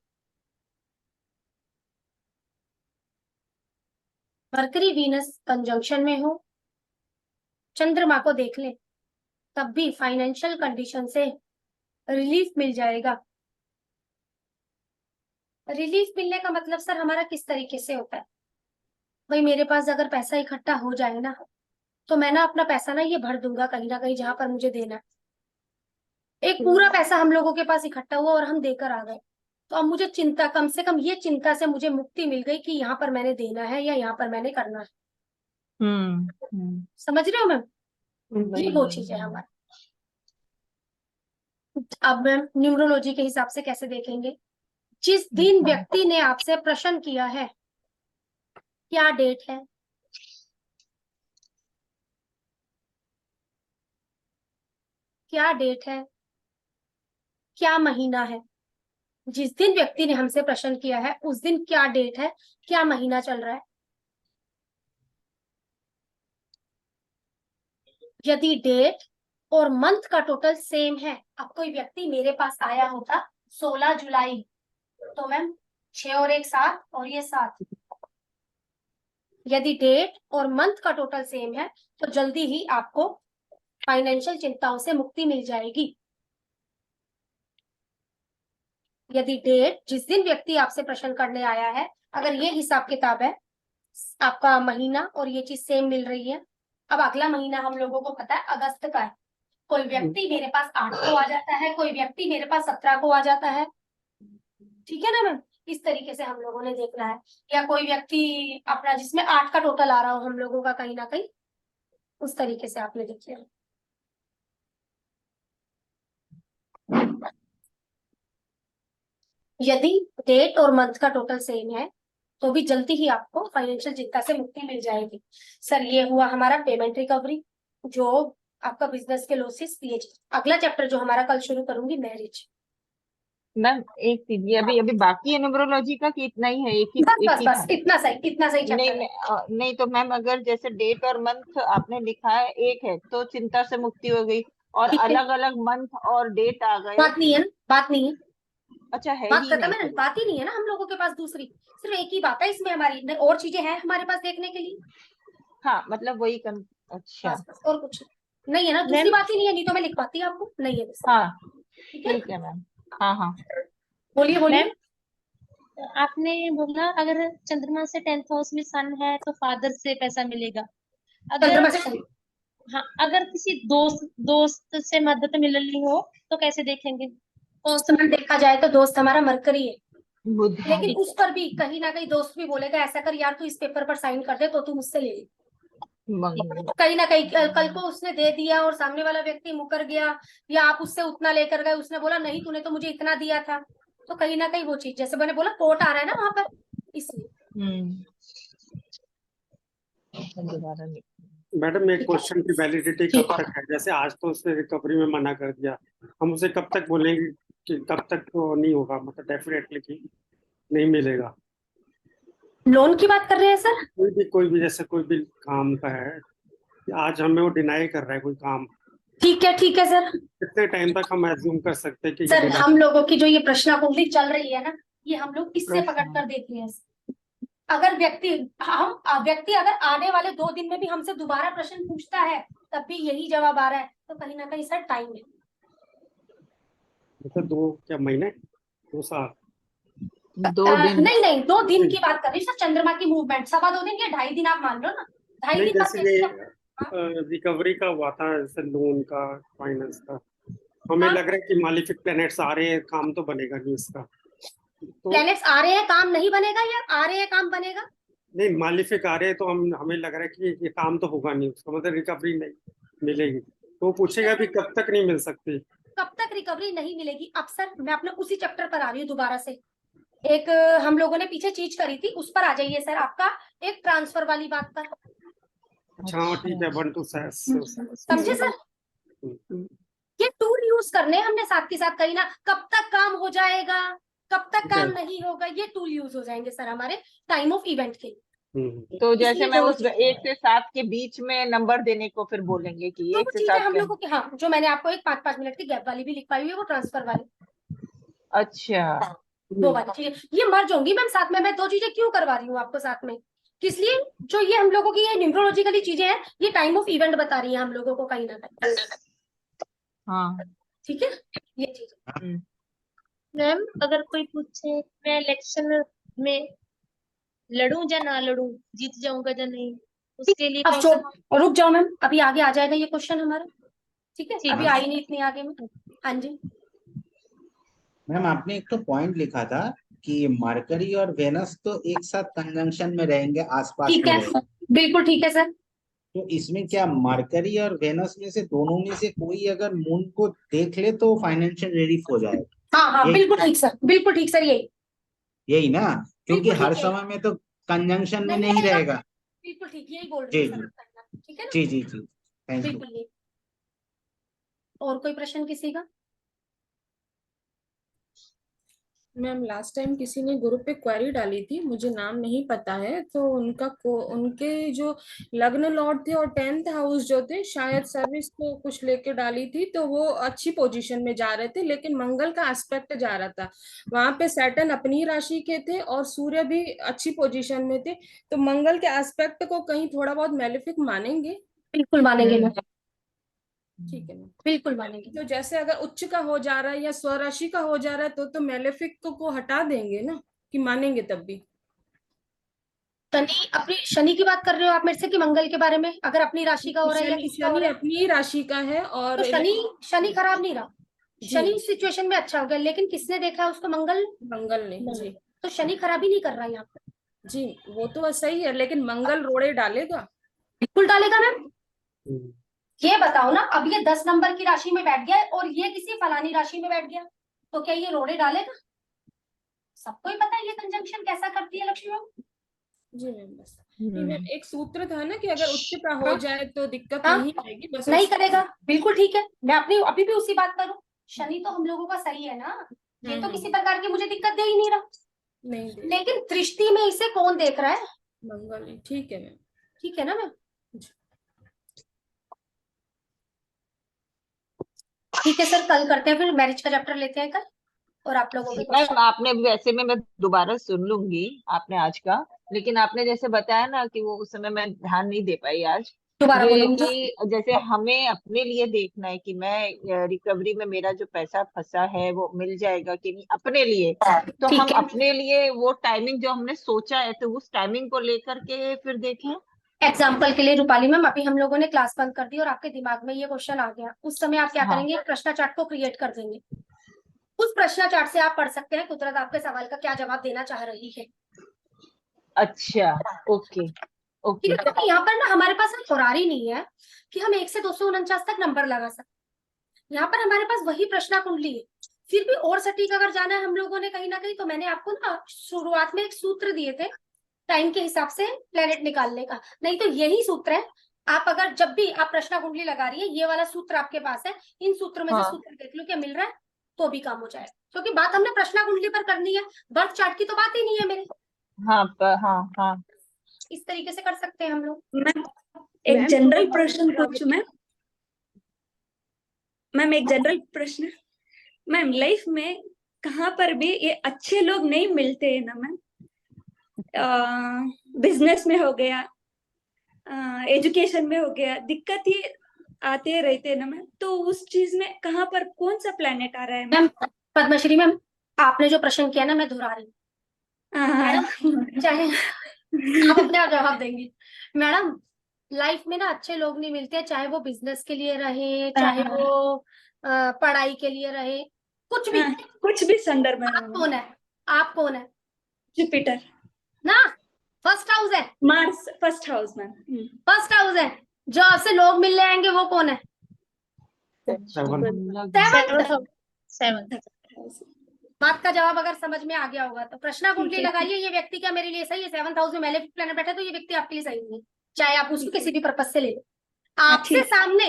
Speaker 1: मरकरी वीनस कंजंक्शन में हो, चंद्रमा को देख ले, तब भी फाइनेंशियल कंडीशन से रिलीफ मिल जाएगा। रिलीफ मिलने का मतलब सर हमारा किस तरीके से होता है, भाई मेरे पास अगर पैसा इकट्ठा हो जाए ना, तो मैं ना अपना पैसा ना ये भर दूंगा कहीं ना कहीं जहां पर मुझे देना है। एक पूरा पैसा हम लोगों के पास इकट्ठा हुआ और हम देकर आ गए, तो अब मुझे चिंता, कम से कम ये चिंता से मुझे मुक्ति मिल गई कि यहाँ पर मैंने देना है या यहाँ पर मैंने करना है। समझ रहे हो मैम, ये वो चीज है हमारी। अब मैम न्यूमरोलॉजी के हिसाब से कैसे देखेंगे, जिस दिन व्यक्ति ने आपसे प्रश्न किया है, क्या डेट है, क्या डेट है, क्या महीना है। जिस दिन व्यक्ति ने हमसे प्रश्न किया है उस दिन क्या डेट है, क्या महीना चल रहा है। यदि डेट और मंथ का टोटल सेम है, अब कोई व्यक्ति मेरे पास आया होता 16 जुलाई, तो मैम 6 और 1 7 और ये 7। यदि डेट और मंथ का टोटल सेम है तो जल्दी ही आपको फाइनेंशियल चिंताओं से मुक्ति मिल जाएगी। यदि डेट, जिस दिन व्यक्ति आपसे प्रश्न करने आया है, अगर ये हिसाब किताब है, आपका महीना और ये चीज सेम मिल रही है। अब अगला महीना हम लोगों को पता है अगस्त का है, कोई व्यक्ति मेरे पास 8 को आ जाता है, कोई व्यक्ति मेरे पास 17 को आ जाता है, ठीक है ना मैम। इस तरीके से हम लोगों ने देखना है। या कोई व्यक्ति अपना जिसमें 8 का टोटल आ रहा हो हम लोगों का कहीं ना कहीं, उस तरीके से आपने देख लिया। यदि डेट और मंथ का टोटल सेम है तो भी जल्दी ही आपको फाइनेंशियल चिंता से मुक्ति मिल जाएगी। सर ये हुआ हमारा पेमेंट रिकवरी, जो आपका बिजनेस के लॉसेस। ये अगला चैप्टर जो हमारा कल शुरू करूंगी, मैरिज।
Speaker 2: मैम एक चीज, ये अभी बाकी है न्यूमरोलॉजी का कि इतना ही है? एक ही
Speaker 1: बस
Speaker 2: एक
Speaker 1: बस
Speaker 2: ही
Speaker 1: बस
Speaker 2: था?
Speaker 1: इतना सही
Speaker 2: नहीं
Speaker 1: चैप्टर है।
Speaker 2: नहीं तो मैम अगर जैसे डेट और मंथ आपने लिखा है एक है तो चिंता से मुक्ति हो गई, और
Speaker 1: ठीक है।
Speaker 2: अलग अलग मंथ और डेट आ गए।
Speaker 1: बात नहीं है ना, बात नहीं है,
Speaker 2: अच्छा है
Speaker 1: बात
Speaker 2: ही
Speaker 1: खत्म
Speaker 2: नहीं
Speaker 1: है ना,
Speaker 2: फिर।
Speaker 1: बात ही नहीं है ना हम लोगों के पास दूसरी, सिर्फ एक ही बात है इसमें हमारी, नहीं और चीजें हैं हमारे पास देखने के लिए।
Speaker 2: हाँ मतलब वही अच्छा
Speaker 1: बस बस और कुछ नहीं है ना, दूसरी बात ही नहीं है, नहीं तो मैं लिखवाती आपको, नहीं है बस।
Speaker 2: हाँ
Speaker 1: ठीक है,
Speaker 2: ठीक है मैम। हाँ हाँ
Speaker 1: बोलिए बोलिए।
Speaker 8: मैम आपने बोला अगर चंद्रमा से 10th हाउस में सन है तो फादर से पैसा मिलेगा।
Speaker 1: चंद्रमा
Speaker 8: अगर
Speaker 1: से
Speaker 8: हाँ, अगर किसी दोस्त से मदद मिलनी हो तो कैसे देखेंगे?
Speaker 1: दोस्त में देखा जाए तो दोस्त हमारा मरकरी है,
Speaker 2: बुध।
Speaker 1: लेकिन उस पर भी कहीं ना कहीं दोस्त भी बोलेगा ऐसा कर यार, तू इस पेपर पर साइन कर दे तो तू मुझसे ले ले। कहीं ना कहीं कल को उसने दे दिया और सामने वाला व्यक्ति मुकर गया, या आप उससे उतना लेकर गए, उसने बोला नहीं तूने तो मुझे इतना दिया था, तो कहीं ना कहीं वो चीज, जैसे मैंने बोला कोर्ट आ रहा है ना वहां पर, इसलिए।
Speaker 4: मैडम एक क्वेश्चन की वैलिडिटी कब तक है? जैसे आज तो उसने रिकवरी में मना कर दिया, हम उसे कब तक बोलेंगे कि कब तक तो नहीं होगा, मतलब डेफिनेटली कि नहीं मिलेगा?
Speaker 1: लोन की बात कर रहे हैं सर?
Speaker 4: कोई भी जैसे कोई भी काम का है, आज हमें वो डिनाई कर रहा है कोई काम,
Speaker 1: ठीक है सर।
Speaker 4: कितने टाइम तक हम एज्यूम कर सकते हैं कि
Speaker 1: सर
Speaker 4: deny-
Speaker 1: हम लोगों की जो ये प्रश्न कुंडली चल रही है ना, ये हम लोग इससे पकड़ कर देखते हैं। अगर व्यक्ति अगर आने वाले 2 दिन में भी हमसे दोबारा प्रश्न पूछता है तब भी यही जवाब आ रहा है, तो कहीं ना कहीं सर टाइम है।
Speaker 4: मतलब 2 क्या महीने, 2 साल?
Speaker 2: 2 दिन
Speaker 1: नहीं 2 दिन की बात कर रही सर, चंद्रमा की मूवमेंट 2.25 दिन या 2.5 दिन आप मान लो ना, 2.5
Speaker 4: नहीं
Speaker 1: दिन
Speaker 4: जैसे ये रिकवरी का हुआ था, जैसे लोन का, फाइनेंस का, हमें
Speaker 1: हाँ।
Speaker 4: लग रहा है कि मालिफिक प्लैनेट्स आ रहे हैं, काम तो बनेगा नहीं इसका। तो
Speaker 1: प्लैनेट्स आ रहे हैं काम नहीं बनेगा, या आ रहे हैं काम बनेगा?
Speaker 4: नहीं मालिफिक आ रहे हैं तो हमें लग रहा है कि ये काम तो होगा नहीं, उसका मतलब रिकवरी नहीं मिलेगी। तो वो पूछेगा भी कब तक नहीं मिल सकती।
Speaker 1: कब तक रिकवरी नहीं मिलेगी? अब सर मैं अपने उसी चैप्टर पर आ रही हूँ दोबारा से, एक हम लोगों ने पीछे चीज करी थी, उस पर आ जाइए सर, आपका एक ट्रांसफर वाली बात पर।
Speaker 4: अच्छा हाँ ठीक है, 1 to 6
Speaker 1: समझे सर? ये टूल यूज करने हैं हमने साथ के साथ, कहीं ना कब तक काम हो जाएगा, कब तक काम नहीं होगा, ये टूल यूज हो जाएंगे सर हमारे टाइम ऑफ इवेंट के।
Speaker 2: तो जैसे
Speaker 1: इसलिए
Speaker 2: मैं
Speaker 1: दो
Speaker 2: उस
Speaker 1: चीजें
Speaker 2: 1 से 7 के बीच में नंबर देने को फिर बोलेंगे कि
Speaker 1: तो
Speaker 2: 1
Speaker 1: वो
Speaker 2: से
Speaker 1: चीजें
Speaker 2: 7
Speaker 1: हम
Speaker 2: के
Speaker 1: लोगों की, हाँ जो मैंने आपको एक 5-5 मिनट की गैप वाली भी लिखवाई हुई है, वो ट्रांसफर वाली
Speaker 2: अच्छा
Speaker 1: दो वाली चीजें ये मर्ज होंगी मैम साथ में। मैं दो चीजें क्यों करवा रही हूँ आपको साथ में, किस लिए? जो ये हम लोगों की ये न्यूमरोलॉजिकली चीजें हैं, ये टाइम ऑफ इवेंट बता रही है हम लोगों को कहीं ना कहीं।
Speaker 2: हाँ
Speaker 1: ठीक है, ये चीज।
Speaker 8: मैम अगर कोई पूछे मैं इलेक्शन में लड़ूं या ना लड़ूं, जीत जाऊंगा या नहीं, उसके लिए
Speaker 1: अब
Speaker 8: कौन
Speaker 1: जो
Speaker 8: सा?
Speaker 1: रुक जाओ मैम, अभी आगे आ जाएगा ये क्वेश्चन हमारा, ठीक है?
Speaker 8: ठीक
Speaker 1: अभी
Speaker 8: है।
Speaker 1: आई नहीं इतनी आगे में। हाँ जी
Speaker 12: मैम आपने एक तो पॉइंट लिखा था कि मरकरी और वेनस तो एक साथ कंजंक्शन में रहेंगे, आसपास
Speaker 1: ठीक
Speaker 12: में
Speaker 1: है,
Speaker 12: रहेंगे,
Speaker 1: बिल्कुल ठीक है सर।
Speaker 12: तो इसमें क्या मरकरी और वेनस में से दोनों में से कोई अगर मून को देख ले तो फाइनेंशियल रिलीफ हो जाएगा?
Speaker 1: हाँ हाँ
Speaker 12: यही
Speaker 1: बिल्कुल ठीक सर, बिल्कुल ठीक सर, यही
Speaker 12: यही ना, क्योंकि
Speaker 1: बिल्कुल
Speaker 12: हर
Speaker 1: ठीक है,
Speaker 12: समय में तो कंजंक्शन में
Speaker 1: नहीं
Speaker 12: नहीं
Speaker 1: रहेगा,
Speaker 12: रहेगा।
Speaker 1: बिल्कुल ठीक, यही बोल रही
Speaker 12: जी
Speaker 1: हूँ
Speaker 12: जी
Speaker 1: सर, ठीक है ना?
Speaker 12: जी जी जी, थैंक यू।
Speaker 1: बिल्कुल यही। और कोई प्रश्न किसी का?
Speaker 3: मैम लास्ट टाइम किसी ने ग्रुप पे क्वेरी डाली थी, मुझे नाम नहीं पता है, तो उनके जो लग्न लॉर्ड थे और 10th हाउस जो थे, शायद सर्विस को कुछ लेके डाली थी, तो वो अच्छी पोजीशन में जा रहे थे, लेकिन मंगल का एस्पेक्ट जा रहा था, वहां पे सैटर्न अपनी राशि के थे और सूर्य भी अच्छी पोजीशन में थे, तो मंगल के एस्पेक्ट को कहीं थोड़ा बहुत मेलेफिक मानेंगे?
Speaker 1: बिल्कुल मानेंगे मैम,
Speaker 3: ठीक है मैम।
Speaker 1: बिल्कुल मानेंगे।
Speaker 3: तो जैसे अगर उच्च का हो जा रहा है या स्वराशि का हो जा रहा है तो मेलेफिक को हटा देंगे ना, कि मानेंगे तब भी?
Speaker 1: शनि, अपनी शनि की बात कर रहे हो आप मेरे से कि मंगल के बारे में? अगर अपनी राशि का हो रहा है या
Speaker 3: शनि
Speaker 1: किसका हो
Speaker 3: शनि
Speaker 1: रहा है?
Speaker 3: अपनी ही राशि का है और
Speaker 1: तो शनि खराब नहीं रहा,
Speaker 3: जी
Speaker 1: शनि सिचुएशन में अच्छा हो गया, लेकिन किसने देखा उसको? मंगल
Speaker 3: मंगल ने जी
Speaker 1: तो शनि खराबी नहीं कर रहा है यहाँ पे।
Speaker 3: जी, वो तो सही है, लेकिन मंगल रोड़े डालेगा?
Speaker 1: बिल्कुल डालेगा मैम। ये बताओ ना, अब ये 10 नंबर की राशि में बैठ गया है और ये किसी फलानी राशि में बैठ गया, तो क्या ये रोड़े डालेगा? सबको ही पता है ये कंजंक्शन कैसा करती है लक्ष्मी मैम।
Speaker 3: जी मैम, बस नहीं मैम, एक सूत्र था ना कि अगर उच्च का हो
Speaker 1: हाँ,
Speaker 3: जाए तो दिक्कत
Speaker 1: हाँ,
Speaker 3: नहीं आएगी, बस
Speaker 1: नहीं
Speaker 3: उस
Speaker 1: करेगा, बिल्कुल ठीक है। मैं अपनी अभी भी उसी बात करूं, शनि तो हम लोगों का सही है ना, ये तो किसी प्रकार की मुझे दिक्कत दे ही नहीं रहा,
Speaker 3: नहीं दे
Speaker 1: लेकिन दृष्टि में इसे कौन देख रहा है?
Speaker 3: मंगल ही, ठीक है मैम।
Speaker 1: ठीक है ना मैम? ठीक है सर, कल करते हैं, फिर मैरिज का चैप्टर लेते हैं कल, और आप लोगों के
Speaker 2: मैम आपने वैसे में मैं दोबारा सुन लूंगी आपने आज का, लेकिन आपने जैसे बताया ना कि वो उस समय मैं ध्यान नहीं दे पाई आज,
Speaker 1: दोबारा
Speaker 2: ये
Speaker 1: बोलूंगी।
Speaker 2: कि जैसे हमें अपने लिए देखना है कि मैं रिकवरी में मेरा जो पैसा फंसा है वो मिल जाएगा कि नहीं अपने लिए, तो हम
Speaker 1: ठीक है,
Speaker 2: अपने लिए वो टाइमिंग जो हमने सोचा है तो उस टाइमिंग को लेकर के फिर देखें।
Speaker 1: एग्जाम्पल के लिए रूपाली मैम, अभी हम लोगों ने क्लास बंद कर दी और आपके दिमाग में ये क्वेश्चन आ गया, उस समय आप क्या
Speaker 2: हाँ
Speaker 1: करेंगे? एक प्रश्न चार्ट को क्रिएट कर देंगे, उस प्रश्न चार्ट से आप पढ़ सकते हैं कुदरत आपके सवाल का क्या जवाब देना चाह रही है।
Speaker 2: अच्छा ओके ओके।
Speaker 1: ठीक है, क्योंकि यहाँ पर ना हमारे पास फरारी नहीं है कि हम 1 से 249 तक नंबर लगा सकते, यहाँ पर हमारे पास वही प्रश्न कुंडली है। फिर भी और सटीक अगर जाना है हम लोगों ने कहीं ना कहीं, तो मैंने आपको ना शुरुआत में एक सूत्र दिए थे टाइम के हिसाब से प्लेनेट निकालने का, नहीं तो यही सूत्र है। आप अगर जब भी आप प्रश्न कुंडली लगा रही है, ये वाला सूत्र आपके पास है, इन सूत्रों में से
Speaker 2: हाँ
Speaker 1: सूत्र देख लो क्या मिल रहा है, तो भी काम हो जाएगा, क्योंकि बात हमने प्रश्न कुंडली पर करनी है, बर्थ चार्ट की तो बात ही नहीं है मेरे।
Speaker 2: हाँ हाँ हाँ।
Speaker 1: इस तरीके से कर सकते हैं हम लोग।
Speaker 10: मैम एक जनरल प्रश्न पूछूं मैम एक जनरल प्रश्न। मैम लाइफ में कहाँ पर भी ये अच्छे लोग नहीं मिलते हैं ना मैम, बिजनेस में हो गया, एजुकेशन में हो गया, दिक्कत ही आते रहते हैं ना मैम, तो उस चीज में कहाँ पर कौन सा प्लेनेट आ रहा है मैम?
Speaker 1: पद्मश्री मैम, आपने जो प्रश्न किया ना, मैं दोहरा रही हूँ मैडम, चाहे आप अपने आप जवाब देंगी मैडम। लाइफ में ना अच्छे लोग नहीं मिलते, चाहे वो बिजनेस के लिए रहे, चाहे वो पढ़ाई के लिए रहे, कुछ भी
Speaker 10: संदर्भ में।
Speaker 1: आप कौन है? आप कौन है?
Speaker 10: जुपिटर
Speaker 1: ना, फर्स्ट हाउस है,
Speaker 10: Mars first house ma'am,
Speaker 1: first house है। जो आपसे लोग मिलने आएंगे वो कौन है?
Speaker 8: 7th
Speaker 1: बात आपका जवाब अगर समझ में आ गया होगा तो प्रश्न कुंडली
Speaker 10: ठीक है।
Speaker 1: लगाइए, ये व्यक्ति क्या मेरे लिए सही है, 7th हाउस में मेलेफिक प्लैनेट बैठा है, तो ये व्यक्ति आपके लिए सही नहीं है, चाहे आप उसको किसी भी पर्पज से ले लो, आपसे
Speaker 10: ठीक।
Speaker 1: सामने,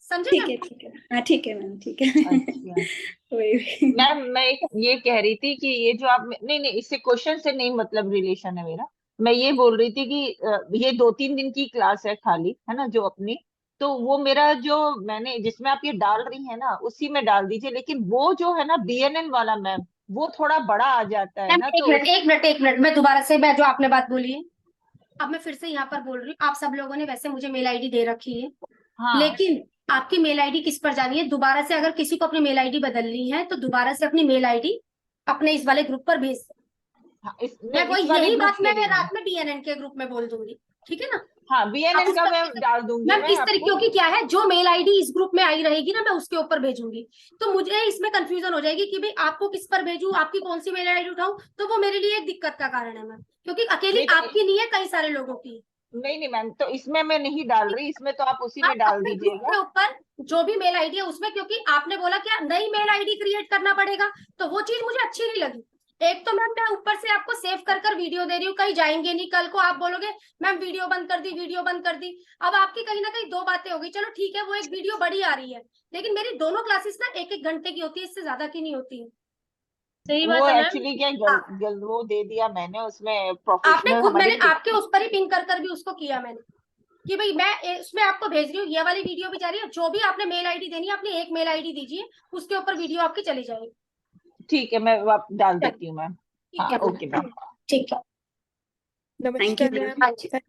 Speaker 1: समझे
Speaker 10: ठीक
Speaker 1: मैम?
Speaker 10: है, ठीक है, हाँ ठीक है मैम, ठीक है।
Speaker 2: अच्छा
Speaker 10: वही।
Speaker 2: मैम, मैं ये कह रही थी कि ये जो आप, नहीं नहीं, इससे क्वेश्चन से नहीं मतलब रिलेशन है मेरा। मैं ये बोल रही थी कि ये 2-3 दिन की क्लास है खाली, है ना, जो अपनी, तो वो मेरा जो मैंने जिसमें आप ये डाल रही है ना, उसी में डाल दीजिए। लेकिन वो जो है ना BNN वाला मैम, वो थोड़ा बड़ा आ जाता है
Speaker 1: मैम
Speaker 2: ना,
Speaker 1: एक
Speaker 2: तो
Speaker 1: मिनट एक मिनट एक मिनट, मैं दोबारा से, मैं जो आपने बात बोली है अब मैं फिर से यहाँ पर बोल रही हूँ। आप सब लोगों ने वैसे मुझे मेल आईडी दे रखी है,
Speaker 2: हाँ
Speaker 1: लेकिन आपकी मेल आईडी किस पर जानी है? दोबारा से अगर किसी को अपनी मेल आईडी बदलनी है तो दोबारा से अपनी मेल आईडी अपने इस वाले ग्रुप पर भेज सकते
Speaker 2: हाँ,
Speaker 1: हैं। मैं वही
Speaker 2: इस वाले
Speaker 1: यही
Speaker 2: ग्रुप
Speaker 1: बात
Speaker 2: के
Speaker 1: मैं
Speaker 2: लिए
Speaker 1: रात में BNN के ग्रुप में बोल दूंगी, ठीक है ना?
Speaker 2: हाँ,
Speaker 1: आप
Speaker 2: BNN
Speaker 1: उस
Speaker 2: का
Speaker 1: पर
Speaker 2: मैं
Speaker 1: भेज-
Speaker 2: डाल दूंगी
Speaker 1: मैम
Speaker 2: मैं
Speaker 1: इस तरीके,
Speaker 2: आपको।
Speaker 1: क्योंकि क्या है, जो मेल आईडी इस ग्रुप में आई रहेगी ना, मैं उसके ऊपर भेजूंगी, तो मुझे इसमें कंफ्यूजन हो जाएगी कि भाई आपको किस पर भेजूं, आपकी कौन सी मेल आईडी उठाऊं, तो वो मेरे लिए एक दिक्कत का कारण है मैम, क्योंकि अकेली
Speaker 2: नहीं तो
Speaker 1: आपकी नहीं है, कई सारे लोगों की।
Speaker 2: नहीं नहीं मैम, तो इसमें मैं नहीं डाल रही, इसमें तो आप उसी में
Speaker 1: आप
Speaker 2: डाल
Speaker 1: अपने ग्रुप
Speaker 2: दीजिएगा।
Speaker 1: के ऊपर जो भी मेल आईडी है उसमें, क्योंकि आपने बोला क्या नई मेल आईडी क्रिएट करना पड़ेगा, तो वो चीज मुझे अच्छी नहीं लगी। एक तो मैम मैं ऊपर से आपको सेव कर वीडियो दे रही हूँ, कहीं जाएंगे नहीं, कल को आप बोलोगे मैम वीडियो बंद कर दी, वीडियो बंद कर दी। अब आपकी कहीं ना कहीं दो बातें हो गई, चलो ठीक है वो एक वीडियो बड़ी आ रही है, लेकिन मेरी दोनों क्लासेस ना 1-1 घंटे की होती है, इससे ज्यादा की नहीं होती है।
Speaker 8: सही
Speaker 2: वो
Speaker 8: बात है मैम।
Speaker 2: एक्चुअली क्या वो दे दिया मैंने, उसमें
Speaker 1: आपने
Speaker 2: प्रोफेशनल
Speaker 1: खुद,
Speaker 2: हमारे
Speaker 1: मैंने आपके उस पर ही पिन कर भी उसको किया मैंने, कि भाई मैं उसमें आपको भेज रही हूँ, ये वाली वीडियो भी जा रही है, जो भी आपने मेल आईडी देनी है अपनी एक मेल आईडी दीजिए, उसके ऊपर वीडियो आपकी चली जाएगी।
Speaker 2: ठीक है, मैं डाल देती हूँ मैम।
Speaker 1: ठीक
Speaker 2: हाँ
Speaker 1: है
Speaker 2: ओके मैम।
Speaker 1: ठीक है,
Speaker 10: थैंक यू
Speaker 1: हाँ जी।